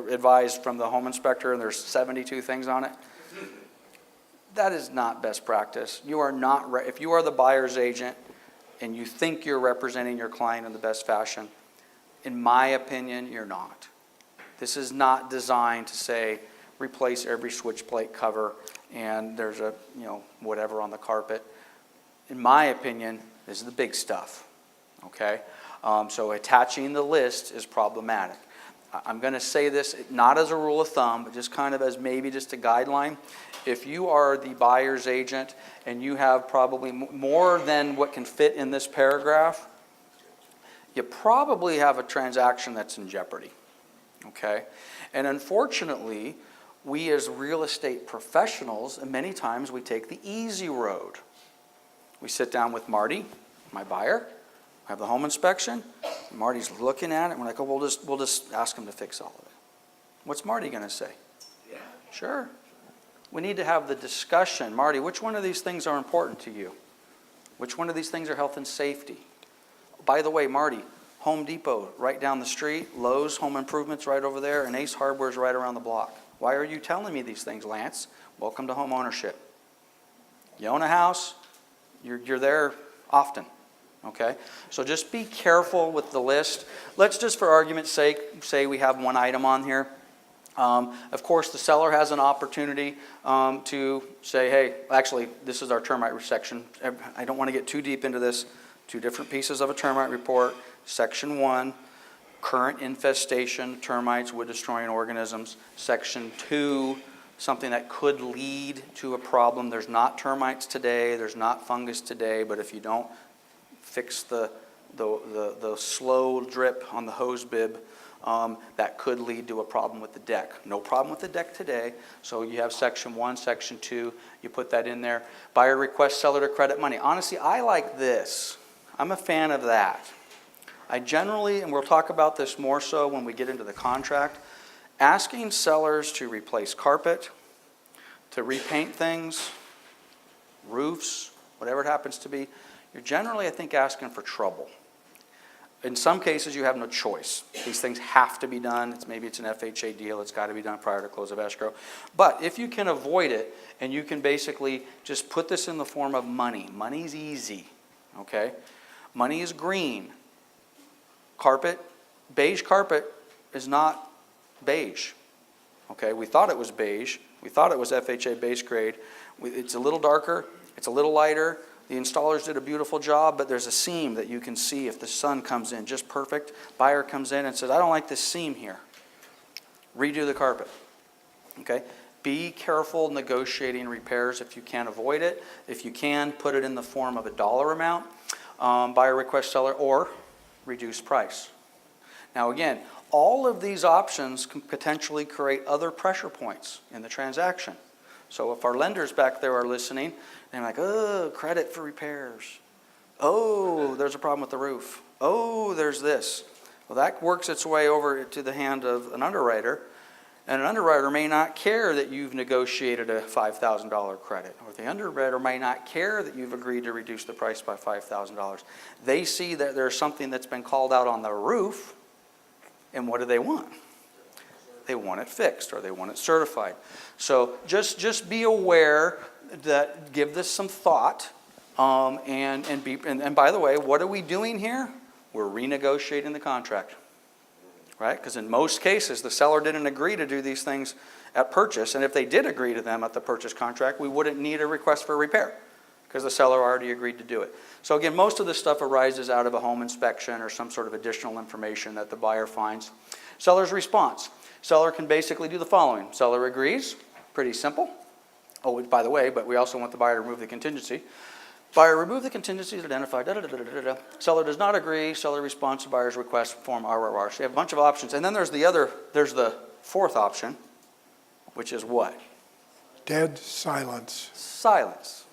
advised from the home inspector, and there's 72 things on it. That is not best practice. You are not, if you are the buyer's agent and you think you're representing your client in the best fashion, in my opinion, you're not. This is not designed to say, replace every switch plate cover and there's a, whatever on the carpet. In my opinion, this is the big stuff, okay? So attaching the list is problematic. I'm going to say this not as a rule of thumb, but just kind of as maybe just a guideline. If you are the buyer's agent and you have probably more than what can fit in this paragraph, you probably have a transaction that's in jeopardy, okay? And unfortunately, we as real estate professionals, and many times we take the easy road. We sit down with Marty, my buyer, have the home inspection. Marty's looking at it, and we're like, oh, we'll just ask him to fix all of it. What's Marty going to say? Yeah. Sure. We need to have the discussion. Marty, which one of these things are important to you? Which one of these things are health and safety? By the way, Marty, Home Depot right down the street, Lowe's Home Improvements right over there, and Ace Hardware's right around the block. Why are you telling me these things, Lance? Welcome to home ownership. You own a house, you're there often. Okay, so just be careful with the list. Let's just, for argument's sake, say we have one item on here. Of course, the seller has an opportunity to say, hey, actually, this is our termite section. I don't want to get too deep into this. Two different pieces of a termite report. Section 1, current infestation, termites, wood-destroying organisms. Section 2, something that could lead to a problem. There's not termites today. There's not fungus today. But if you don't fix the slow drip on the hose bib, that could lead to a problem with the deck. No problem with the deck today, so you have section 1, section 2, you put that in there. Buyer requests seller to credit money. Honestly, I like this. I'm a fan of that. I generally, and we'll talk about this more so when we get into the contract, asking sellers to replace carpet, to repaint things, roofs, whatever it happens to be, you're generally, I think, asking for trouble. In some cases, you have no choice. These things have to be done. Maybe it's an FHA deal. It's got to be done prior to close of escrow. But if you can avoid it, and you can basically just put this in the form of money. Money's easy, okay? Money is green. Carpet, beige carpet is not beige, okay? We thought it was beige. We thought it was FHA base grade. It's a little darker. It's a little lighter. The installers did a beautiful job, but there's a seam that you can see if the sun comes in just perfect. Buyer comes in and says, I don't like this seam here. Redo the carpet. Okay? Be careful negotiating repairs if you can avoid it. If you can, put it in the form of a dollar amount. Buyer request seller or reduce price. Now again, all of these options can potentially create other pressure points in the transaction. So if our lenders back there are listening, they're like, oh, credit for repairs. Oh, there's a problem with the roof. Oh, there's this. Well, that works its way over to the hand of an underwriter, and an underwriter may not care that you've negotiated a $5,000 credit, or the underwriter may not care that you've agreed to reduce the price by $5,000. They see that there's something that's been called out on the roof, and what do they want? They want it fixed, or they want it certified. So just be aware that, give this some thought, and by the way, what are we doing here? We're renegotiating the contract, right? Because in most cases, the seller didn't agree to do these things at purchase, and if they did agree to them at the purchase contract, we wouldn't need a request for repair, because the seller already agreed to do it. So again, most of this stuff arises out of a home inspection or some sort of additional information that the buyer finds. Seller's response. Seller can basically do the following. Seller agrees, pretty simple. Oh, by the way, but we also want the buyer to remove the contingency. Buyer, remove the contingencies identified, Seller does not agree, seller responds to buyer's request, form RRR. So you have a bunch of options. And then there's the fourth option, which is what? Dead silence. Silence.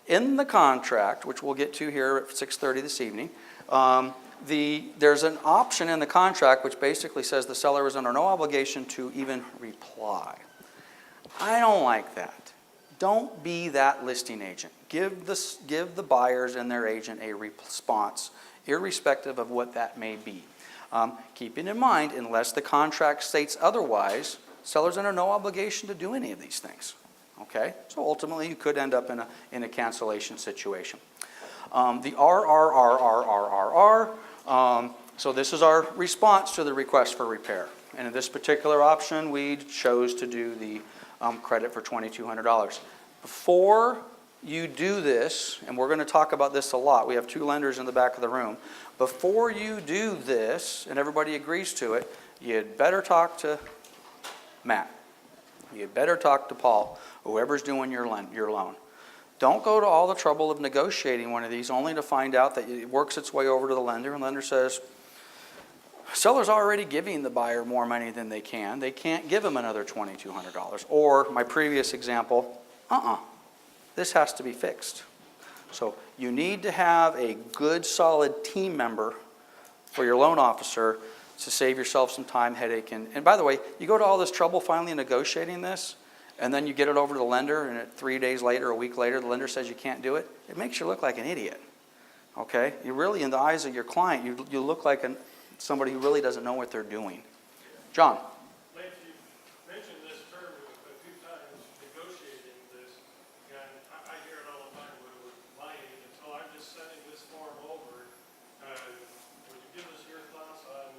In the contract, which we'll get to here at 6:30 this evening, there's an option in the contract which basically says the seller is under no obligation to even reply. I don't like that. Don't be that listing agent. Give the buyers and their agent a response, irrespective of what that may be. Keeping in mind, unless the contract states otherwise, seller's under no obligation to do any of these things. Okay? So ultimately, you could end up in a cancellation situation. The RRRRRR. So this is our response to the request for repair. And in this particular option, we chose to do the credit for $2,200. Before you do this, and we're going to talk about this a lot, we have two lenders in the back of the room. Before you do this, and everybody agrees to it, you'd better talk to Matt. You'd better talk to Paul, whoever's doing your loan. Don't go to all the trouble of negotiating one of these only to find out that it works its way over to the lender, and the lender says, seller's already giving the buyer more money than they can. They can't give him another $2,200. Or my previous example, this has to be fixed. So you need to have a good, solid team member for your loan officer to save yourself some time, headache. And by the way, you go to all this trouble finally negotiating this, and then you get it over to the lender, and 3 days later, a week later, the lender says you can't do it. It makes you look like an idiot. Okay? You really, in the eyes of your client, you look like somebody who really doesn't know what they're doing. John. Lance, you mentioned this term a few times, negotiating this, and I hear it all the time with my agent, so I'm just sending this form over. Would you give us your thoughts on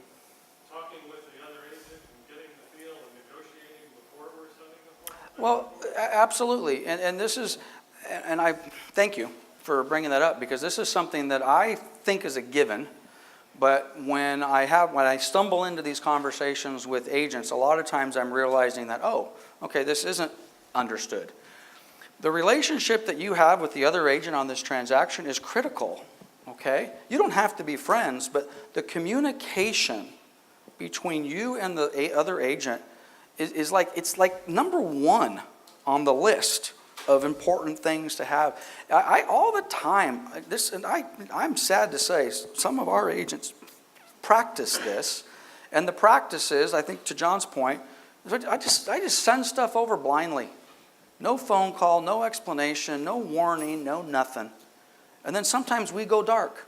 talking with the other agent and getting the feel and negotiating before we're sending the form? Well, absolutely. And this is, and I thank you for bringing that up, because this is something that I think is a given. But when I stumble into these conversations with agents, a lot of times I'm realizing that, oh, okay, this isn't understood. The relationship that you have with the other agent on this transaction is critical, okay? You don't have to be friends, but the communication between you and the other agent is like number one on the list of important things to have. I all the time, I'm sad to say, some of our agents practice this, and the practice is, I think to John's point, I just send stuff over blindly. No phone call, no explanation, no warning, no nothing. And then sometimes we go dark.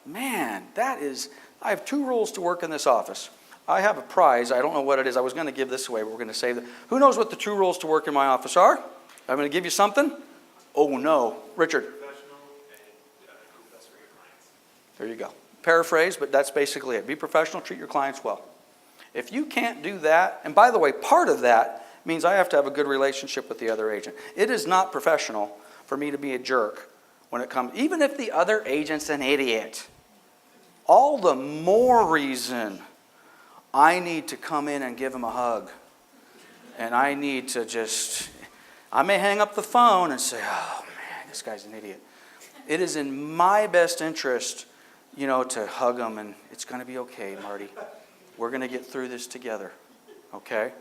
Man, I have 2 rules to work in this office. I have a prize. I don't know what it is. I was going to give this away, but we're going to save it. Who knows what the 2 rules to work in my office are? I'm going to give you something. Oh, no. Richard. Professional and do best for your clients. There you go. Paraphrase, but that's basically it. Be professional, treat your clients well. If you can't do that, and by the way, part of that means I have to have a good relationship with the other agent. It is not professional for me to be a jerk when it comes, even if the other agent's an idiot. All the more reason I need to come in and give him a hug. And I need to I may hang up the phone and say, oh man, this guy's an idiot. It is in my best interest, to hug him, and it's going to be okay, Marty. We're going to get through this together, okay?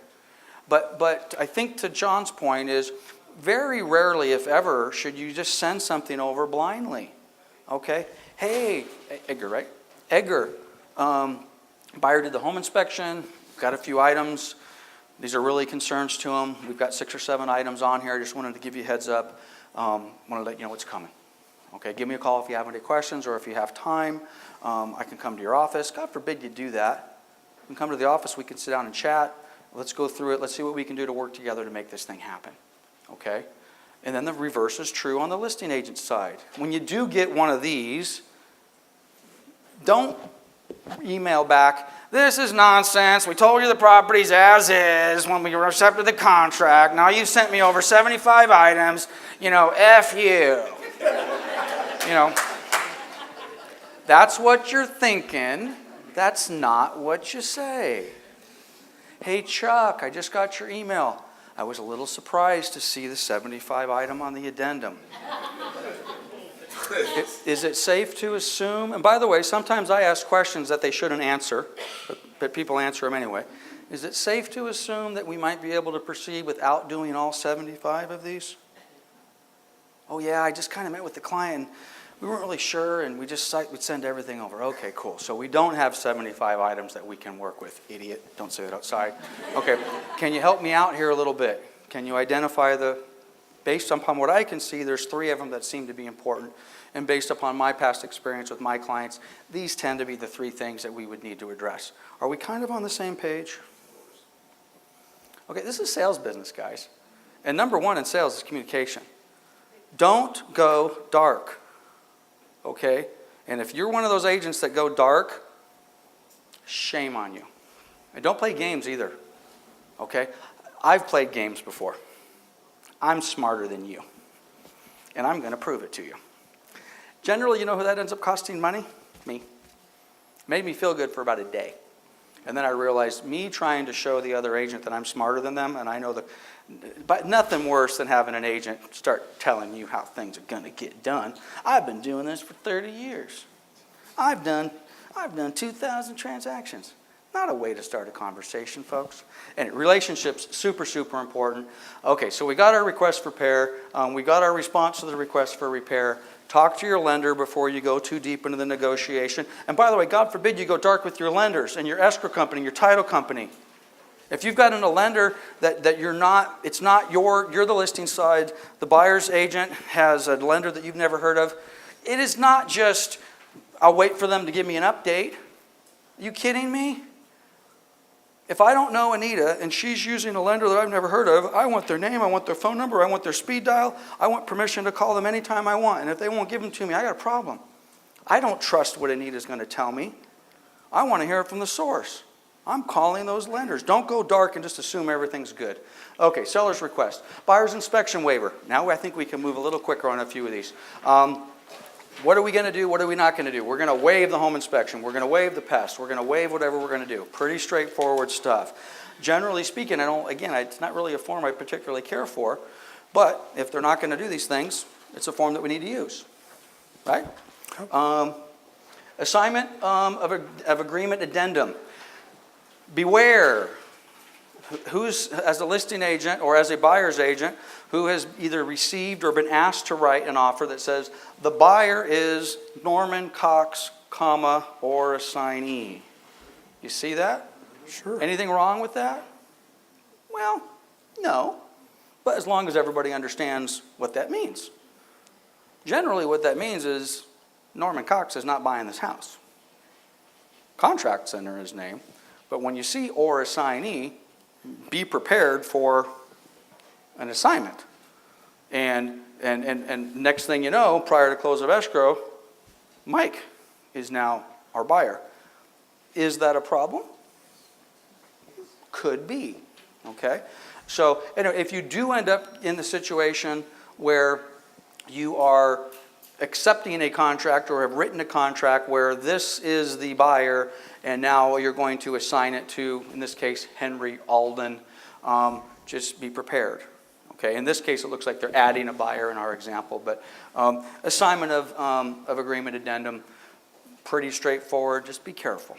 But I think to John's point is, very rarely, if ever, should you just send something over blindly. Okay. Hey, Edgar, right? Edgar, buyer did the home inspection, got a few items. These are really concerns to him. We've got 6 or 7 items on here. I just wanted to give you a heads up. Want to let you know what's coming. Okay, give me a call if you have any questions or if you have time. I can come to your office. God forbid you do that. You can come to the office. We can sit down and chat. Let's go through it. Let's see what we can do to work together to make this thing happen. Okay? And then the reverse is true on the listing agent side. When you do get one of these, don't email back, this is nonsense. We told you the property's as is when we accepted the contract. Now you sent me over 75 items. F you. That's what you're thinking. That's not what you say. Hey, Chuck, I just got your email. I was a little surprised to see the 75 item on the addendum. Is it safe to assume, and by the way, sometimes I ask questions that they shouldn't answer, but people answer them anyway. Is it safe to assume that we might be able to proceed without doing all 75 of these? Oh yeah, I just kind of met with the client. We weren't really sure, and we'd send everything over. Okay, cool. So we don't have 75 items that we can work with. Idiot, don't say that outside. Okay, can you help me out here a little bit? Can you identify based upon what I can see, there's 3 of them that seem to be important. And based upon my past experience with my clients, these tend to be the 3 things that we would need to address. Are we kind of on the same page? Okay, this is sales business, guys. And number 1 in sales is communication. Don't go dark. Okay? And if you're one of those agents that go dark, shame on you. And don't play games either. Okay? I've played games before. I'm smarter than you. And I'm going to prove it to you. Generally, you know who that ends up costing money? Me. Made me feel good for about a day. And then I realized me trying to show the other agent that I'm smarter than them, and I know but nothing worse than having an agent start telling you how things are going to get done. I've been doing this for 30 years. I've done 2,000 transactions. Not a way to start a conversation, folks. And relationships, super, super important. Okay, so we got our request for repair. We got our response to the request for repair. Talk to your lender before you go too deep into the negotiation. And by the way, God forbid you go dark with your lenders and your escrow company, your title company. If you've got a lender that you're the listing side, the buyer's agent has a lender that you've never heard of, it is not just, I'll wait for them to give me an update. Are you kidding me? If I don't know Anita and she's using a lender that I've never heard of, I want their name, I want their phone number, I want their speed dial, I want permission to call them anytime I want. And if they won't give them to me, I got a problem. I don't trust what Anita's going to tell me. I want to hear it from the source. I'm calling those lenders. Don't go dark and just assume everything's good. Okay, seller's request. Buyer's inspection waiver. Now I think we can move a little quicker on a few of these. What are we going to do? What are we not going to do? We're going to waive the home inspection. We're going to waive the pest. We're going to waive whatever we're going to do. Pretty straightforward stuff. Generally speaking, it's not really a form I particularly care for, but if they're not going to do these things, it's a form that we need to use, right? Assignment of agreement addendum. Beware. Who's, as a listing agent or as a buyer's agent, who has either received or been asked to write an offer that says, the buyer is Norman Cox, comma, or assignee. You see that? Sure. Anything wrong with that? Well, no. But as long as everybody understands what that means. Generally what that means is Norman Cox is not buying this house. Contract's under his name. But when you see or assignee, be prepared for an assignment. And next thing you know, prior to close of escrow, Mike is now our buyer. Is that a problem? Could be, okay? So if you do end up in the situation where you are accepting a contract or have written a contract where this is the buyer and now you're going to assign it to, in this case, Henry Alden, just be prepared. Okay, in this case, it looks like they're adding a buyer in our example, but assignment of agreement addendum, pretty straightforward. Just be careful.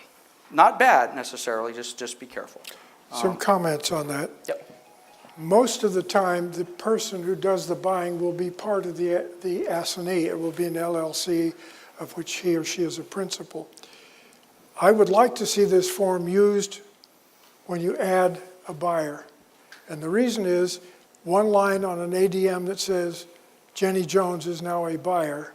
Not bad necessarily, just be careful. Some comments on that. Yep. most of the time, the person who does the buying will be part of the assignee. It will be an LLC of which he or she is a principal. I would like to see this form used when you add a buyer. And the reason is, one line on an ADM that says Jenny Jones is now a buyer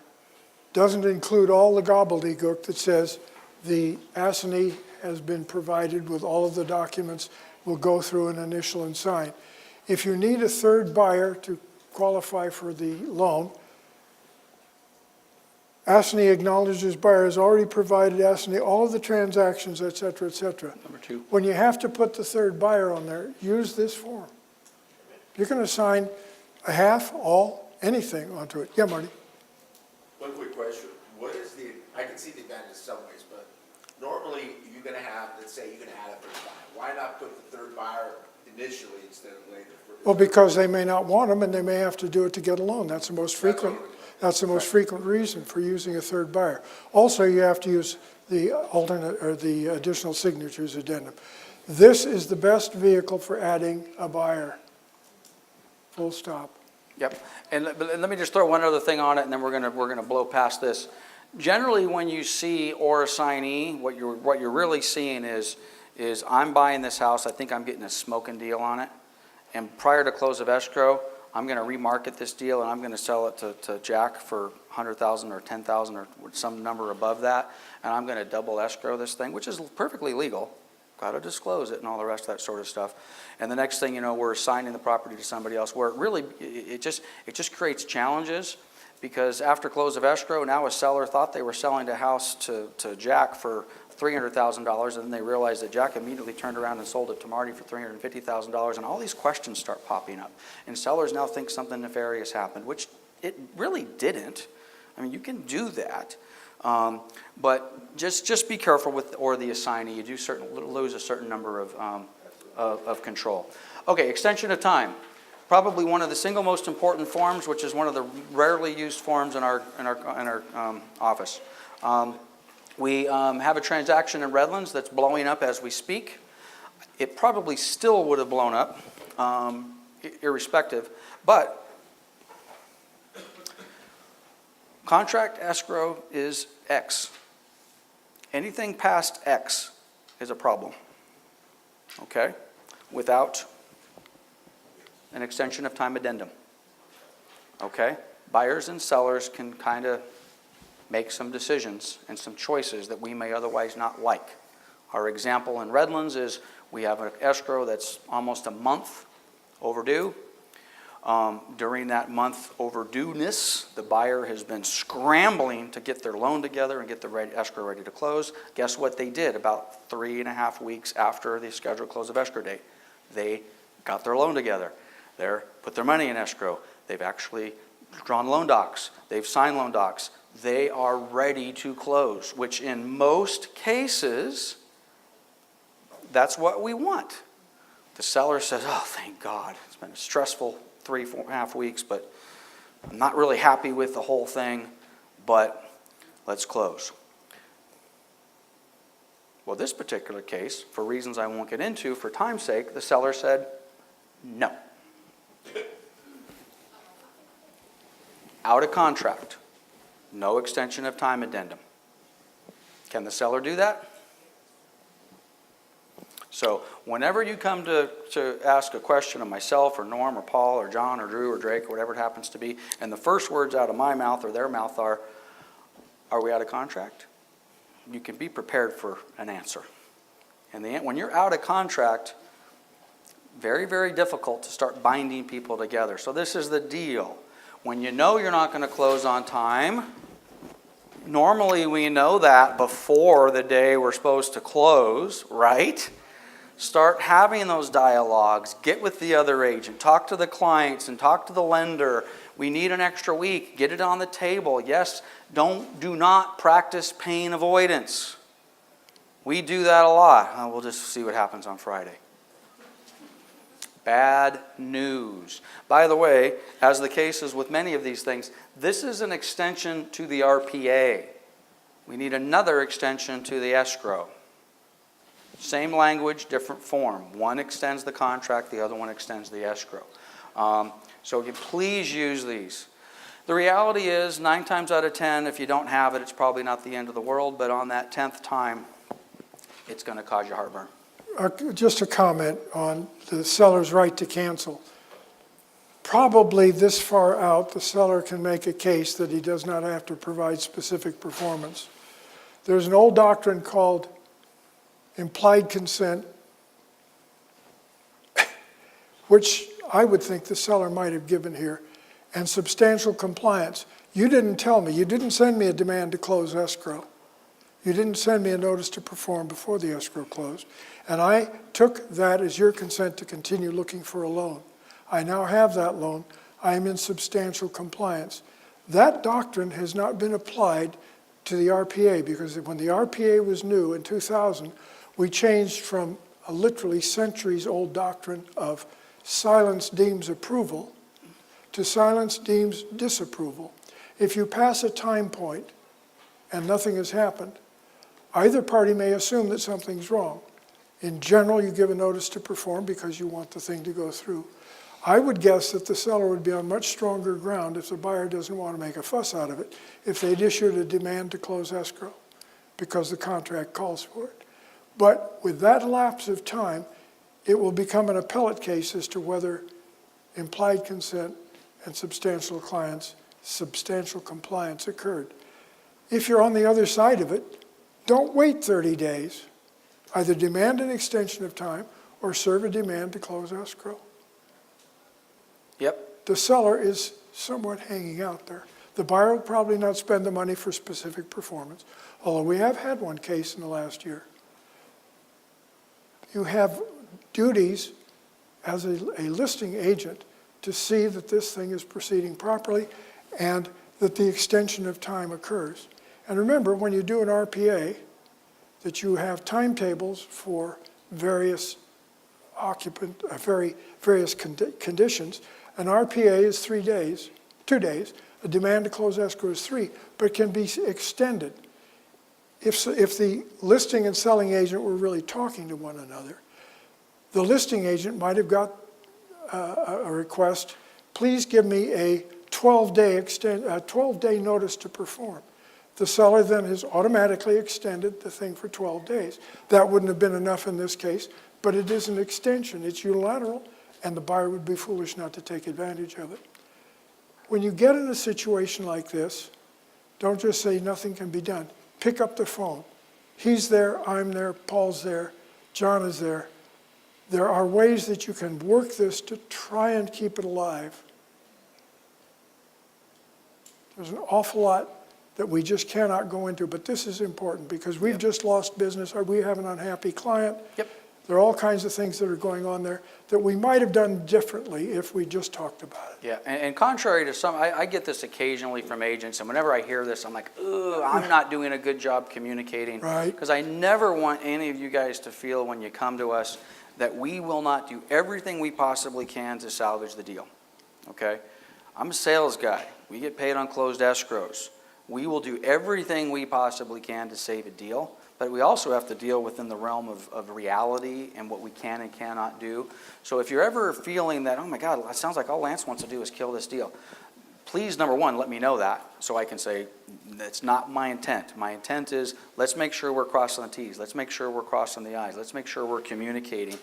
doesn't include all the gobbledygook that says the assignee has been provided with all of the documents, will go through and initial and sign. If you need a third buyer to qualify for the loan, assignee acknowledges buyer has already provided assignee all of the transactions, et cetera, et cetera. Number 2. When you have to put the third buyer on there, use this form. You can assign a half, all, anything onto it. Yeah, Marty? One quick question. What is the, I can see the advantage in some ways, but normally you're gonna have, let's say you're gonna add a third buyer. Why not put the third buyer initially instead of later? Well, because they may not want them and they may have to do it to get a loan. That's the most frequent reason for using a third buyer. Also, you have to use the alternate or the additional signatures addendum. This is the best vehicle for adding a buyer. Full stop. Yep. And let me just throw one other thing on it, and then we're gonna blow past this. Generally, when you see or assignee, what you're really seeing is I'm buying this house. I think I'm getting a smoking deal on it, and prior to close of escrow, I'm going to remarket this deal and I'm going to sell it to Jack for $100,000 or $10,000 or some number above that, and I'm going to double escrow this thing, which is perfectly legal. Got to disclose it and all the rest of that sort of stuff. And the next thing you know, we're assigning the property to somebody else, where it just creates challenges, because after close of escrow, now a seller thought they were selling the house to Jack for $300,000, and then they realized that Jack immediately turned around and sold it to Marty for $350,000, and all these questions start popping up. And sellers now think something nefarious happened, which it really didn't. I mean, you can do that. But just be careful with or the assignee. You do lose a certain number of control. Okay, extension of time. Probably one of the single most important forms, which is one of the rarely used forms in our office. We have a transaction in Redlands that's blowing up as we speak. It probably still would have blown up, irrespective, but contract escrow is X. Anything past X is a problem, okay, without an extension of time addendum, okay? Buyers and sellers can kind of make some decisions and some choices that we may otherwise not like. Our example in Redlands is we have an escrow that's almost a month overdue. During that month overdueness, the buyer has been scrambling to get their loan together and get the escrow ready to close. Guess what they did about 3.5 weeks after the scheduled close of escrow date? They got their loan together. They put their money in escrow. They've actually drawn loan docs. They've signed loan docs. They are ready to close, which in most cases, that's what we want. The seller says, oh, thank God. It's been a stressful 3.5 weeks, but I'm not really happy with the whole thing, but let's close. Well, this particular case, for reasons I won't get into for time's sake, the seller said no. Out of contract. No extension of time addendum. Can the seller do that? So whenever you come to ask a question of myself or Norm or Paul or John or Drew or Drake or whatever it happens to be, and the first words out of my mouth or their mouth are we out of contract? You can be prepared for an answer. And when you're out of contract, very, very difficult to start binding people together. So this is the deal. When you know you're not going to close on time, normally we know that before the day we're supposed to close, right? Start having those dialogues. Get with the other agent. Talk to the clients and talk to the lender. We need an extra week. Get it on the table. Yes, do not practice pain avoidance. We do that a lot. We'll just see what happens on Friday. Bad news. By the way, as the case is with many of these things, this is an extension to the RPA. We need another extension to the escrow. Same language, different form. One extends the contract, the other one extends the escrow. So you please use these. The reality is, 9 times out of 10, if you don't have it, it's probably not the end of the world, but on that 10th time, it's going to cause you heartburn. Just a comment on the seller's right to cancel. Probably this far out, the seller can make a case that he does not have to provide specific performance. There's an old doctrine called implied consent, which I would think the seller might have given here, and substantial compliance. You didn't tell me, you didn't send me a demand to close escrow. You didn't send me a notice to perform before the escrow closed. And I took that as your consent to continue looking for a loan. I now have that loan. I am in substantial compliance. That doctrine has not been applied to the RPA, because when the RPA was new in 2000, we changed from a literally centuries-old doctrine of silence deems approval to silence deems disapproval. If you pass a time point and nothing has happened, either party may assume that something's wrong. In general, you give a notice to perform because you want the thing to go through. I would guess that the seller would be on much stronger ground if the buyer doesn't want to make a fuss out of it, if they'd issued a demand to close escrow, because the contract calls for it. But with that lapse of time, it will become an appellate case as to whether implied consent and substantial compliance occurred. If you're on the other side of it, don't wait 30 days. Either demand an extension of time or serve a demand to close escrow. Yep. The seller is somewhat hanging out there. The buyer will probably not spend the money for specific performance, although we have had one case in the last year. You have duties as a listing agent to see that this thing is proceeding properly and that the extension of time occurs. And remember, when you do an RPA, that you have timetables for various conditions. An RPA is 3 days, 2 days. A demand to close escrow is 3, but it can be extended. If the listing and selling agent were really talking to one another, the listing agent might have got a request, please give me a 12-day notice to perform. The seller then has automatically extended the thing for 12 days. That wouldn't have been enough in this case, but it is an extension. It's unilateral, and the buyer would be foolish not to take advantage of it. When you get in a situation like this, don't just say nothing can be done. Pick up the phone. He's there, I'm there, Paul's there, John is there. There are ways that you can work this to try and keep it alive. There's an awful lot that we just cannot go into, but this is important because we've just lost business, or we have an unhappy client. Yep. There are all kinds of things that are going on there that we might have done differently if we just talked about it. Yeah, and contrary to some, I get this occasionally from agents, and whenever I hear this, I'm like, ugh, I'm not doing a good job communicating. Right. Because I never want any of you guys to feel when you come to us that we will not do everything we possibly can to salvage the deal, okay? I'm a sales guy. We get paid on closed escrows. We will do everything we possibly can to save a deal, but we also have to deal within the realm of reality and what we can and cannot do. So if you're ever feeling that, oh my God, it sounds like all Lance wants to do is kill this deal, please, number one, let me know that so I can say that's not my intent. My intent is let's make sure we're crossing the T's. Let's make sure we're crossing the I's. Let's make sure we're communicating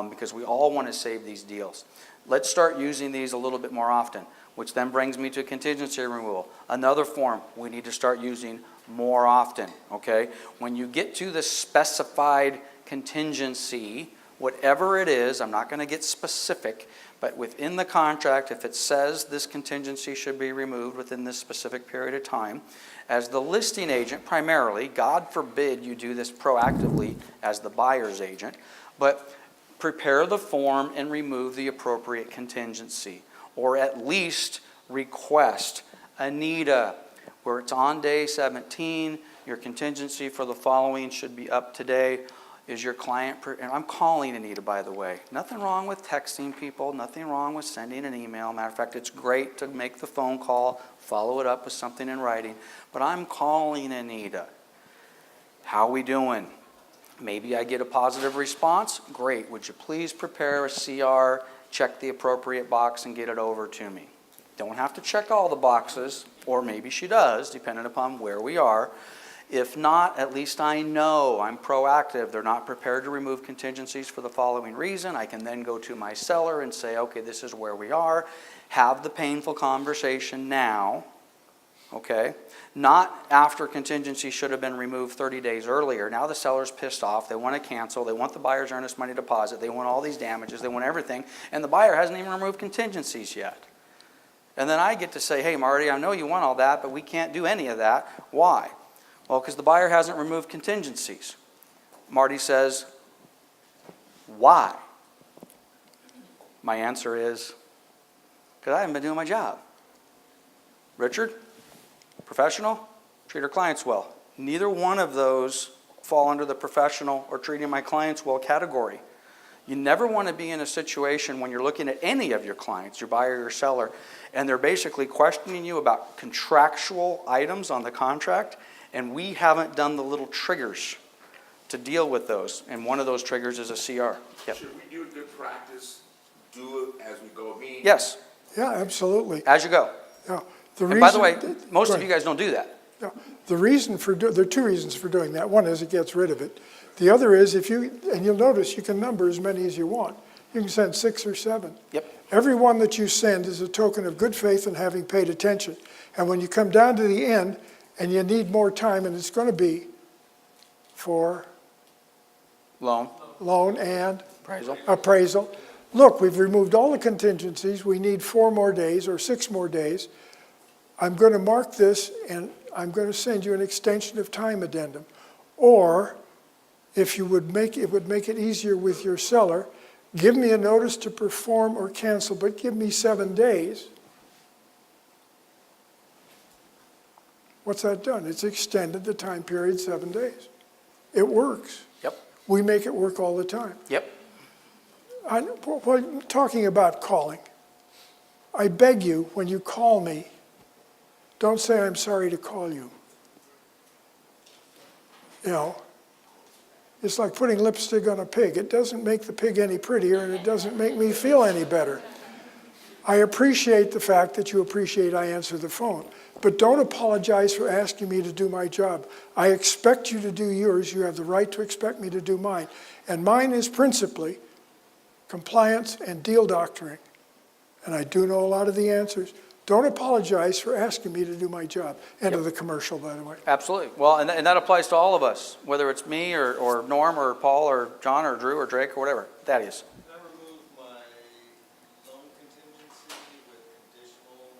because we all want to save these deals. Let's start using these a little bit more often, which then brings me to contingency removal. Another form we need to start using more often, okay? When you get to the specified contingency, whatever it is, I'm not going to get specific, but within the contract, if it says this contingency should be removed within this specific period of time, as the listing agent primarily, God forbid you do this proactively as the buyer's agent, but prepare the form and remove the appropriate contingency, or at least request Anita, where it's on day 17, your contingency for the following should be up today. Is your client, and I'm calling Anita, by the way. Nothing wrong with texting people, nothing wrong with sending an email. Matter of fact, it's great to make the phone call, follow it up with something in writing. But I'm calling Anita. How we doing? Maybe I get a positive response. Great. Would you please prepare a CR, check the appropriate box, and get it over to me? Don't have to check all the boxes, or maybe she does, depending upon where we are. If not, at least I know I'm proactive. They're not prepared to remove contingencies for the following reason. I can then go to my seller and say, okay, this is where we are. Have the painful conversation now, okay? Not after contingency should have been removed 30 days earlier. Now the seller's pissed off. They want to cancel. They want the buyer's earnest money deposit. They want all these damages. They want everything. And the buyer hasn't even removed contingencies yet. And then I get to say, hey, Marty, I know you want all that, but we can't do any of that. Why? Well, because the buyer hasn't removed contingencies. Marty says, why? My answer is, because I haven't been doing my job. Richard, professional, treat our clients well. Neither one of those fall under the professional or treating my clients well category. You never want to be in a situation when you're looking at any of your clients, your buyer, your seller, and they're basically questioning you about contractual items on the contract, and we haven't done the little triggers to deal with those. And one of those triggers is a CR. Yep. Should we do a good practice, do it as we go? I mean, Yes, Yeah, absolutely. as you go. Yeah. And by the way, most Go of you ahead. guys don't do that. Yeah. The reason for, there are two reasons for doing that. One is it gets rid of it. The other is if you, and you'll notice you can number as many as you want. You can send 6 or 7. Yep. Every one that you send is a token of good faith and having paid attention. And when you come down to the end and you need more time, and it's going to be for Loan, loan and appraisal. appraisal. Look, we've removed all the contingencies. We need 4 more days or 6 more days. I'm going to mark this and I'm going to send you an extension of time addendum. Or if you would make it easier with your seller, give me a notice to perform or cancel, but give me 7 days. What's that done? It's extended the time period 7 days. It works. Yep, We make it work all the time. yep. Talking about calling, I beg you, when you call me, don't say I'm sorry to call you. You know, it's like putting lipstick on a pig. It doesn't make the pig any prettier, and it doesn't make me feel any better. I appreciate the fact that you appreciate I answer the phone, but don't apologize for asking me to do my job. I expect you to do yours. You have the right to expect me to do mine. And mine is principally compliance and deal doctoring. And I do know a lot of the answers. Don't apologize for asking me to do my job. End of the commercial, by the way. Absolutely. Well, and that applies to all of us, whether it's me or Norm or Paul or John or Drew or Drake or whatever. That is. Can I remove my loan contingency with conditional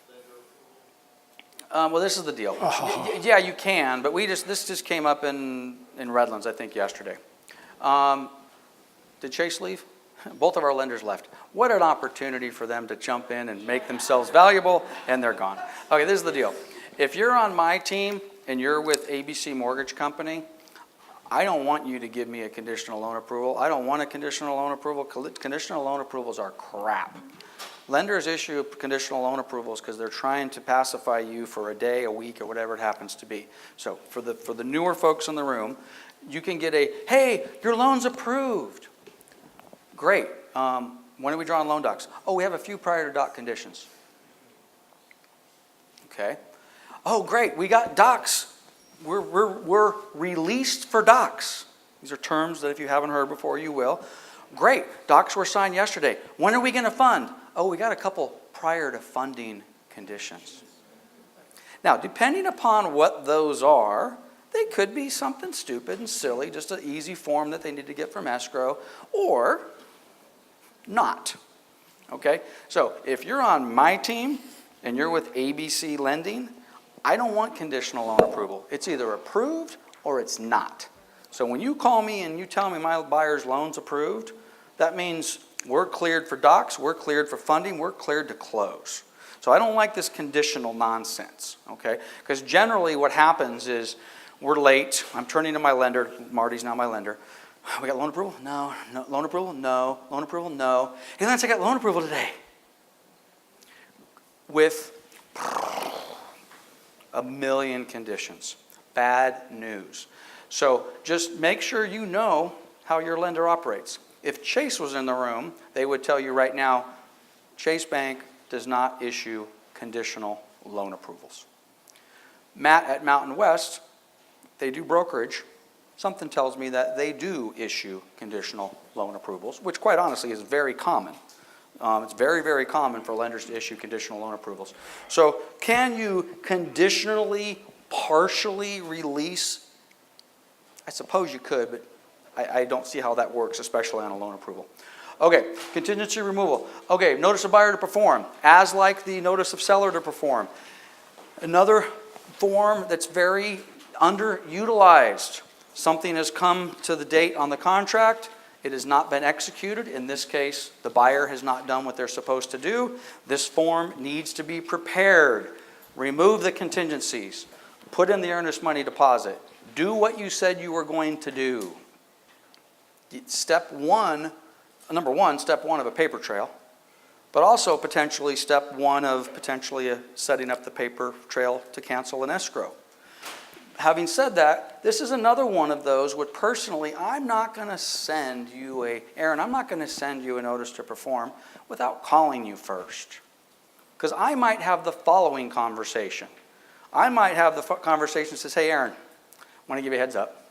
lender approval? Well, this is the deal. Yeah, you can, but this just came up in Redlands, I think, yesterday. Did Chase leave? Both of our lenders left. What an opportunity for them to jump in and make themselves valuable, and they're gone. Okay, this is the deal. If you're on my team and you're with ABC Mortgage Company, I don't want you to give me a conditional loan approval. I don't want a conditional loan approval. Conditional loan approvals are crap. Lenders issue conditional loan approvals because they're trying to pacify you for a day, a week, or whatever it happens to be. So for the newer folks in the room, you can get hey, your loan's approved. Great. When are we drawing loan docs? Oh, we have a few prior to doc conditions. Okay. Oh, great. We got docs. We're released for docs. These are terms that if you haven't heard before, you will. Great. Docs were signed yesterday. When are we going to fund? Oh, we got a couple prior to funding conditions. Now, depending upon what those are, they could be something stupid and silly, just an easy form that they need to get from escrow, or not. Okay? So if you're on my team and you're with ABC Lending, I don't want conditional loan approval. It's either approved or it's not. So when you call me and you tell me my buyer's loan's approved, that means we're cleared for docs, we're cleared for funding, we're cleared to close. So I don't like this conditional nonsense, okay? Because generally what happens is we're late. I'm turning to my lender. Marty's now my lender. We got loan approval? No. Loan approval? No. Loan approval? No. Hey, Lance, I got loan approval today. With a million conditions. Bad news. So just make sure you know how your lender operates. If Chase was in the room, they would tell you right now, Chase Bank does not issue conditional loan approvals. Matt at Mountain West, they do brokerage. Something tells me that they do issue conditional loan approvals, which quite honestly is very common. It's very, very common for lenders to issue conditional loan approvals. So can you conditionally, partially release? I suppose you could, but I don't see how that works, especially on a loan approval. Okay, contingency removal. Okay, notice of buyer to perform, as like the notice of seller to perform. Another form that's very underutilized. Something has come to the date on the contract. It has not been executed. In this case, the buyer has not done what they're supposed to do. This form needs to be prepared. Remove the contingencies. Put in the earnest money deposit. Do what you said you were going to do. Number one, step one of a paper trail, but also potentially step one of setting up the paper trail to cancel an escrow. Having said that, this is another one of those where personally, I'm not going to send you Aaron, I'm not going to send you a notice to perform without calling you first. Because I might have the following conversation. I might have the conversation that says, hey Aaron, I want to give you a heads up.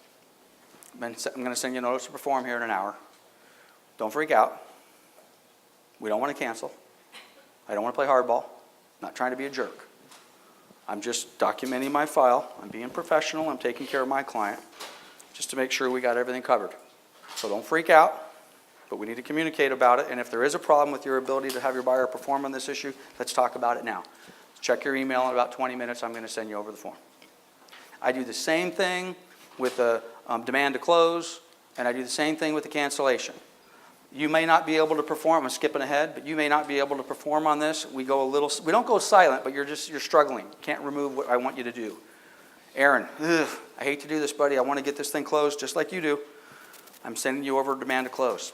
I'm going to send you a notice to perform here in an hour. Don't freak out. We don't want to cancel. I don't want to play hardball. I'm not trying to be a jerk. I'm just documenting my file. I'm being professional. I'm taking care of my client just to make sure we got everything covered. So don't freak out, but we need to communicate about it. And if there is a problem with your ability to have your buyer perform on this issue, let's talk about it now. Check your email in about 20 minutes. I'm going to send you over the form. I do the same thing with the demand to close, and I do the same thing with the cancellation. You may not be able to perform. I'm skipping ahead, but you may not be able to perform on this. We don't go silent, but you're struggling. Can't remove what I want you to do. Aaron, I hate to do this, buddy. I want to get this thing closed just like you do. I'm sending you over a demand to close.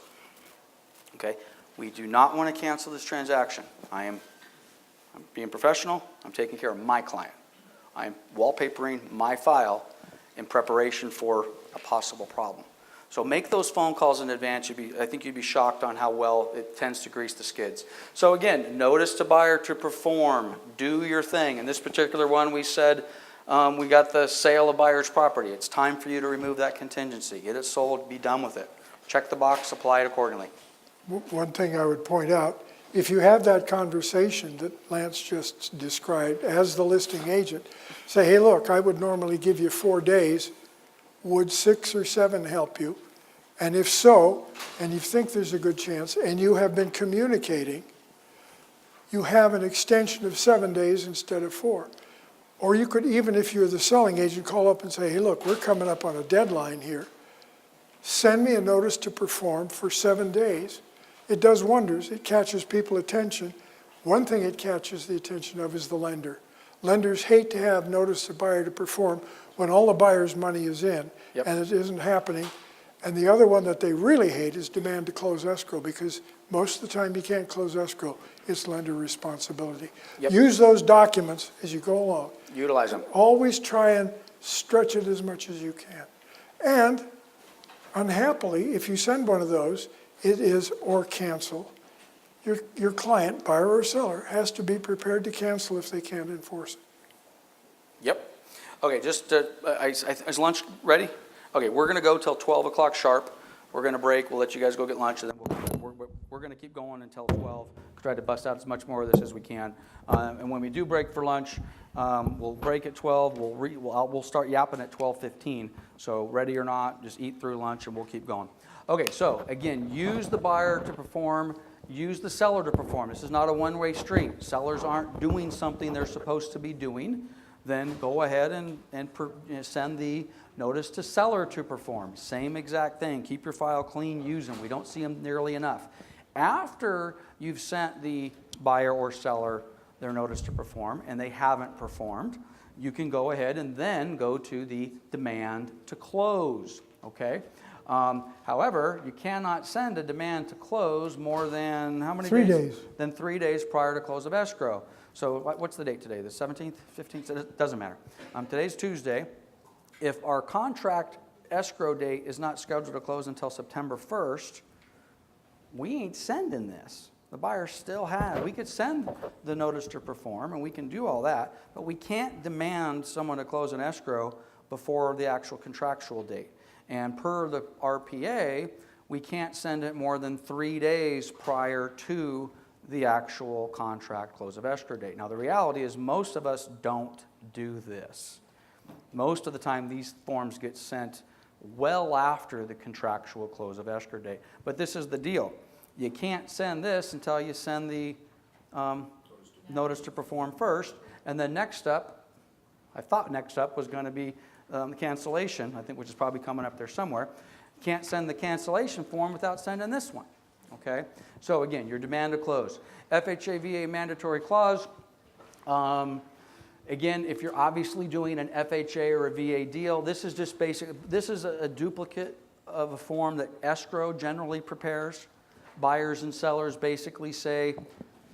Okay? We do not want to cancel this transaction. I'm being professional. I'm taking care of my client. I'm wallpapering my file in preparation for a possible problem. So make those phone calls in advance. I think you'd be shocked on how well it tends to grease the skids. So again, notice to buyer to perform. Do your thing. In this particular one, we said we got the sale of buyer's property. It's time for you to remove that contingency. Get it sold. Be done with it. Check the box. Apply it accordingly. One thing I would point out, if you have that conversation that Lance just described as the listing agent, say, hey, look, I would normally give you 4 days. Would 6 or 7 help you? And if so, and you think there's a good chance, and you have been communicating, you have an extension of 7 days instead of 4. Or you could, even if you're the selling agent, call up and say, hey, look, we're coming up on a deadline here. Send me a notice to perform for 7 days. It does wonders. It catches people's attention. One thing it catches the attention of is the lender. Lenders hate to have notice to buyer to perform when all the buyer's money is in, Yep. and it isn't happening. And the other one that they really hate is demand to close escrow, because most of the time you can't close escrow. It's lender responsibility. Yep. Use those documents as you go along. Utilize them. Always try and stretch it as much as you can. And unhappily, if you send one of those, it is or cancel. Your client, buyer or seller, has to be prepared to cancel if they can't enforce it. Yep. Okay, just, is lunch ready? Okay, we're going to go till 12 o'clock sharp. We're going to break. We'll let you guys go get lunch, and then we're going to keep going until 12. Try to bust out as much more of this as we can. And when we do break for lunch, we'll break at 12. We'll start yapping at 12:15. So ready or not, just eat through lunch, and we'll keep going. Okay, so again, use the buyer to perform. Use the seller to perform. This is not a one-way street. Sellers aren't doing something they're supposed to be doing. Then go ahead and send the notice to seller to perform. Same exact thing. Keep your file clean. Use them. We don't see them nearly enough. After you've sent the buyer or seller their notice to perform and they haven't performed, you can go ahead and then go to the demand to close. Okay? However, you cannot send a demand to close more than how many 3 days? days. Than 3 days prior to close of escrow. So what's the date today? The 17th, 15th? It doesn't matter. Today's Tuesday. If our contract escrow date is not scheduled to close until September 1st, we ain't sending this. The buyer still has, we could send the notice to perform and we can do all that, but we can't demand someone to close an escrow before the actual contractual date. And per the RPA, we can't send it more than 3 days prior to the actual contract close of escrow date. Now the reality is most of us don't do this. Most of the time these forms get sent well after the contractual close of escrow date. But this is the deal. You can't send this until you send the notice to perform first. And then next up, I thought next up was going to be the cancellation, I think, which is probably coming up there somewhere. Can't send the cancellation form without sending this one. Okay? So again, your demand to close. FHA VA mandatory clause. Again, if you're obviously doing an FHA or a VA deal, this is just basic. This is a duplicate of a form that escrow generally prepares. Buyers and sellers basically say,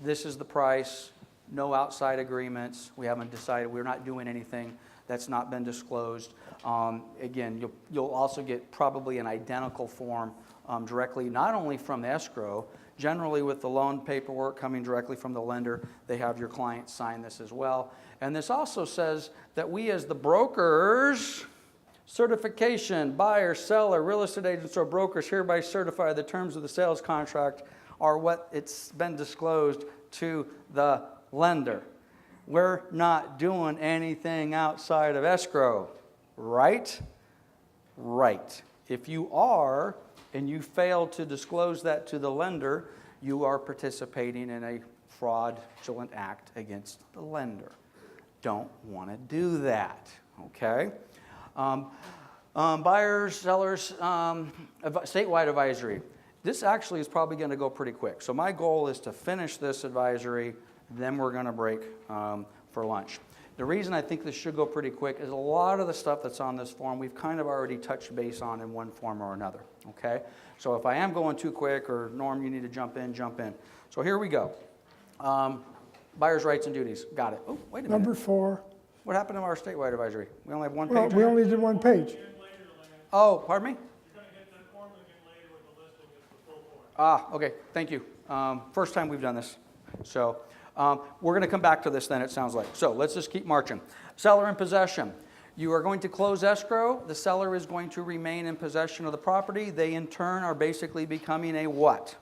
this is the price, no outside agreements. We haven't decided, we're not doing anything that's not been disclosed. Again, you'll also get probably an identical form directly, not only from the escrow, generally with the loan paperwork coming directly from the lender, they have your client sign this as well. And this also says that we as the brokers, certification, buyer, seller, real estate agents, or brokers hereby certify the terms of the sales contract are what it's been disclosed to the lender. We're not doing anything outside of escrow, right? Right. If you are, and you fail to disclose that to the lender, you are participating in a fraudulent act against the lender. Don't want to do that, okay? Buyers, sellers, statewide advisory. This actually is probably going to go pretty quick. So my goal is to finish this advisory, then we're going to break for lunch. The reason I think this should go pretty quick is a lot of the stuff that's on this form we've kind of already touched base on in one form or another, okay? So if I am going too quick, or Norm, you need to jump in, jump in. So here we go. Buyer's rights and duties. Got it. Oh, wait a minute. Number 4. What happened to our statewide advisory? We only have one Well, page? we only did one page. Oh, pardon me? You're gonna get that form again later with the listing of the full form. Okay, thank you. First time we've done this. So we're going to come back to this then, it sounds like. So let's just keep marching. Seller in possession. You are going to close escrow. The seller is going to remain in possession of the property. They, in turn, are basically becoming a what?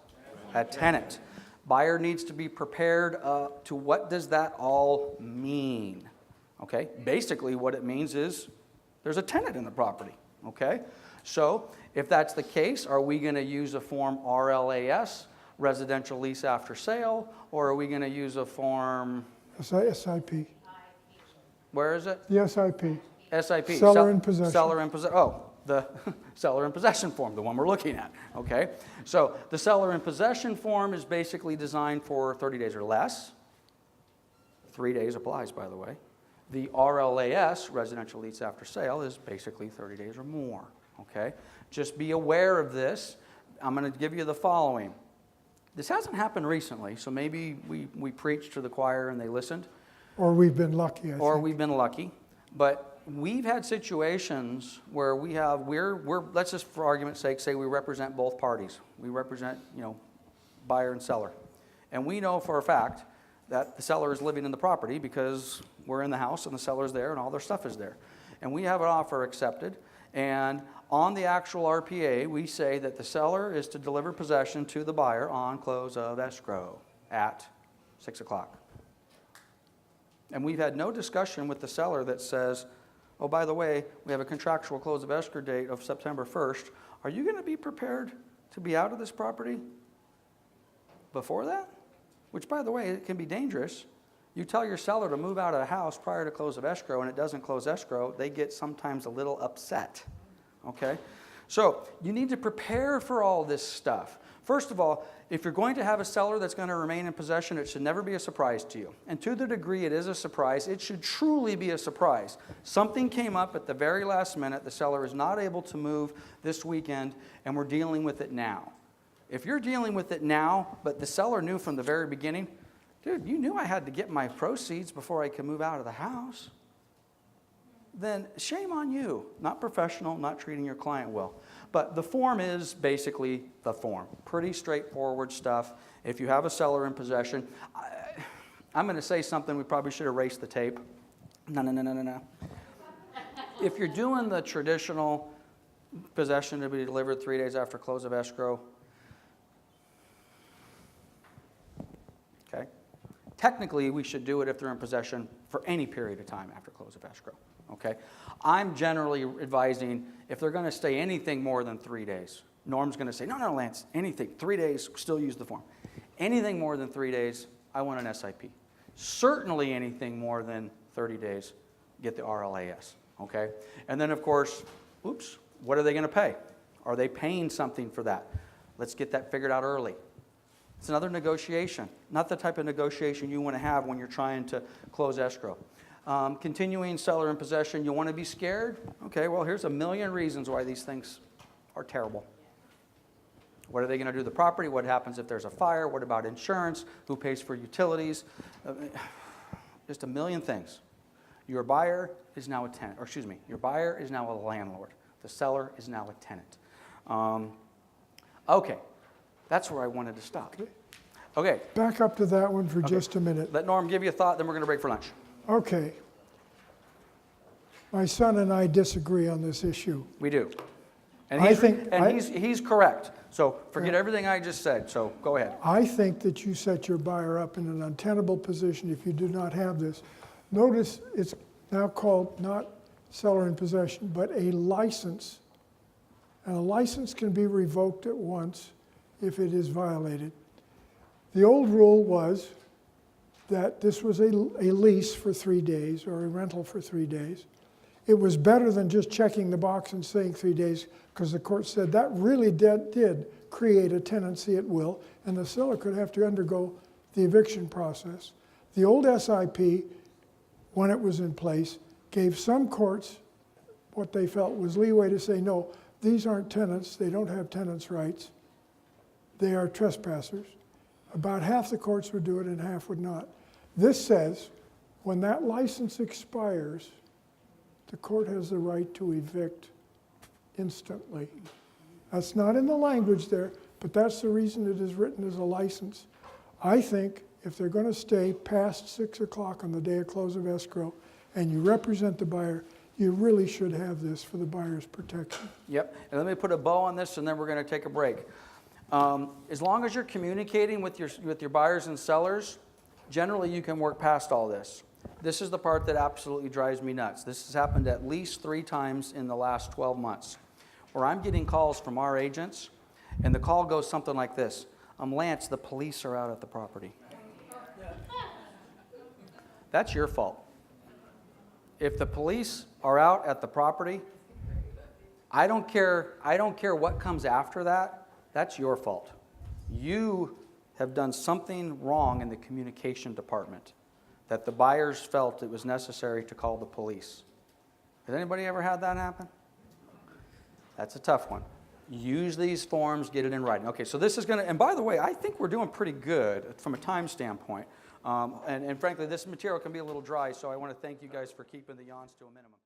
A tenant. Buyer needs to be prepared to what does that all mean? Okay, basically what it means is there's a tenant in the property. Okay, so if that's the case, are we going to use a form RLAS, residential lease after sale, or are we going to use a form, SIP. where is it? The SIP. SIP. Seller in possession. Seller in possession. Oh, the seller in possession form, the one we're looking at. Okay, so the seller in possession form is basically designed for 30 days or less. 3 days applies, by the way. The RLAS, residential lease after sale, is basically 30 days or more. Okay, just be aware of this. I'm going to give you the following. This hasn't happened recently, so maybe we preached to the choir and they listened. Or we've been lucky, I Or think. we've been lucky. But we've had situations where we're let's just for argument's sake say we represent both parties. We represent, buyer and seller. And we know for a fact that the seller is living in the property because we're in the house and the seller's there and all their stuff is there. And we have an offer accepted, and on the actual RPA, we say that the seller is to deliver possession to the buyer on close of escrow at 6 o'clock. And we've had no discussion with the seller that says, oh, by the way, we have a contractual close of escrow date of September 1st. Are you going to be prepared to be out of this property before that? Which, by the way, it can be dangerous. You tell your seller to move out of the house prior to close of escrow and it doesn't close escrow, they get sometimes a little upset. Okay? So you need to prepare for all this stuff. First of all, if you're going to have a seller that's going to remain in possession, it should never be a surprise to you. And to the degree it is a surprise, it should truly be a surprise. Something came up at the very last minute, the seller is not able to move this weekend, and we're dealing with it now. If you're dealing with it now, but the seller knew from the very beginning, dude, you knew I had to get my proceeds before I could move out of the house. then shame on you. Not professional, not treating your client well. But the form is basically the form. Pretty straightforward stuff. If you have a seller in possession, I'm going to say something, we probably should erase the tape. No. If you're doing the traditional possession to be delivered 3 days after close of escrow, okay? Technically, we should do it if they're in possession for any period of time after close of escrow, okay? I'm generally advising if they're going to stay anything more than 3 days. Norm's going to say, no, Lance, anything, 3 days, still use the form. Anything more than 3 days, I want an SIP. Certainly anything more than 30 days, get the RLAS, okay? And then, of course, oops, what are they going to pay? Are they paying something for that? Let's get that figured out early. It's another negotiation, not the type of negotiation you want to have when you're trying to close escrow. Continuing seller in possession, you want to be scared? Okay, well, here's a million reasons why these things are terrible. What are they going to do to the property? What happens if there's a fire? What about insurance? Who pays for utilities? Just a million things. Your buyer is now a tenant, or excuse me, your buyer is now a landlord. The seller is now a tenant. Okay, that's where I wanted to stop. Okay. Back up to that one for just a minute. Let Norm give you a thought, then we're going to break for lunch. Okay. My son and I disagree on this issue. We do. And he's correct. So forget everything I just said, so go ahead. I think that you set your buyer up in an untenable position if you do not have this. Notice it's now called not seller in possession, but a license. And a license can be revoked at once if it is violated. The old rule was that this was a lease for 3 days or a rental for 3 days. It was better than just checking the box and saying 3 days, because the court said that really did create a tenancy at will, and the seller could have to undergo the eviction process. The old SIP, when it was in place, gave some courts what they felt was leeway to say, no, these aren't tenants, they don't have tenants' rights, they are trespassers. About half the courts would do it and half would not. This says when that license expires, the court has the right to evict instantly. That's not in the language there, but that's the reason it is written as a license. I think if they're going to stay past 6 o'clock on the day of close of escrow and you represent the buyer, you really should have this for the buyer's protection. Yep, and let me put a bow on this and then we're going to take a break. As long as you're communicating with your buyers and sellers, generally you can work past all this. This is the part that absolutely drives me nuts. This has happened at least 3 times in the last 12 months, where I'm getting calls from our agents, and the call goes something like this. Lance, the police are out at the property. That's your fault. If the police are out at the property, I don't care what comes after that. That's your fault. You have done something wrong in the communication department that the buyers felt it was necessary to call the police. Has anybody ever had that happen? That's a tough one. Use these forms, get it in writing. Okay, so this is going to, and by the way, I think we're doing pretty good from a time standpoint. And frankly, this material can be a little dry, so I want to thank you guys for keeping the yawns to a minimum.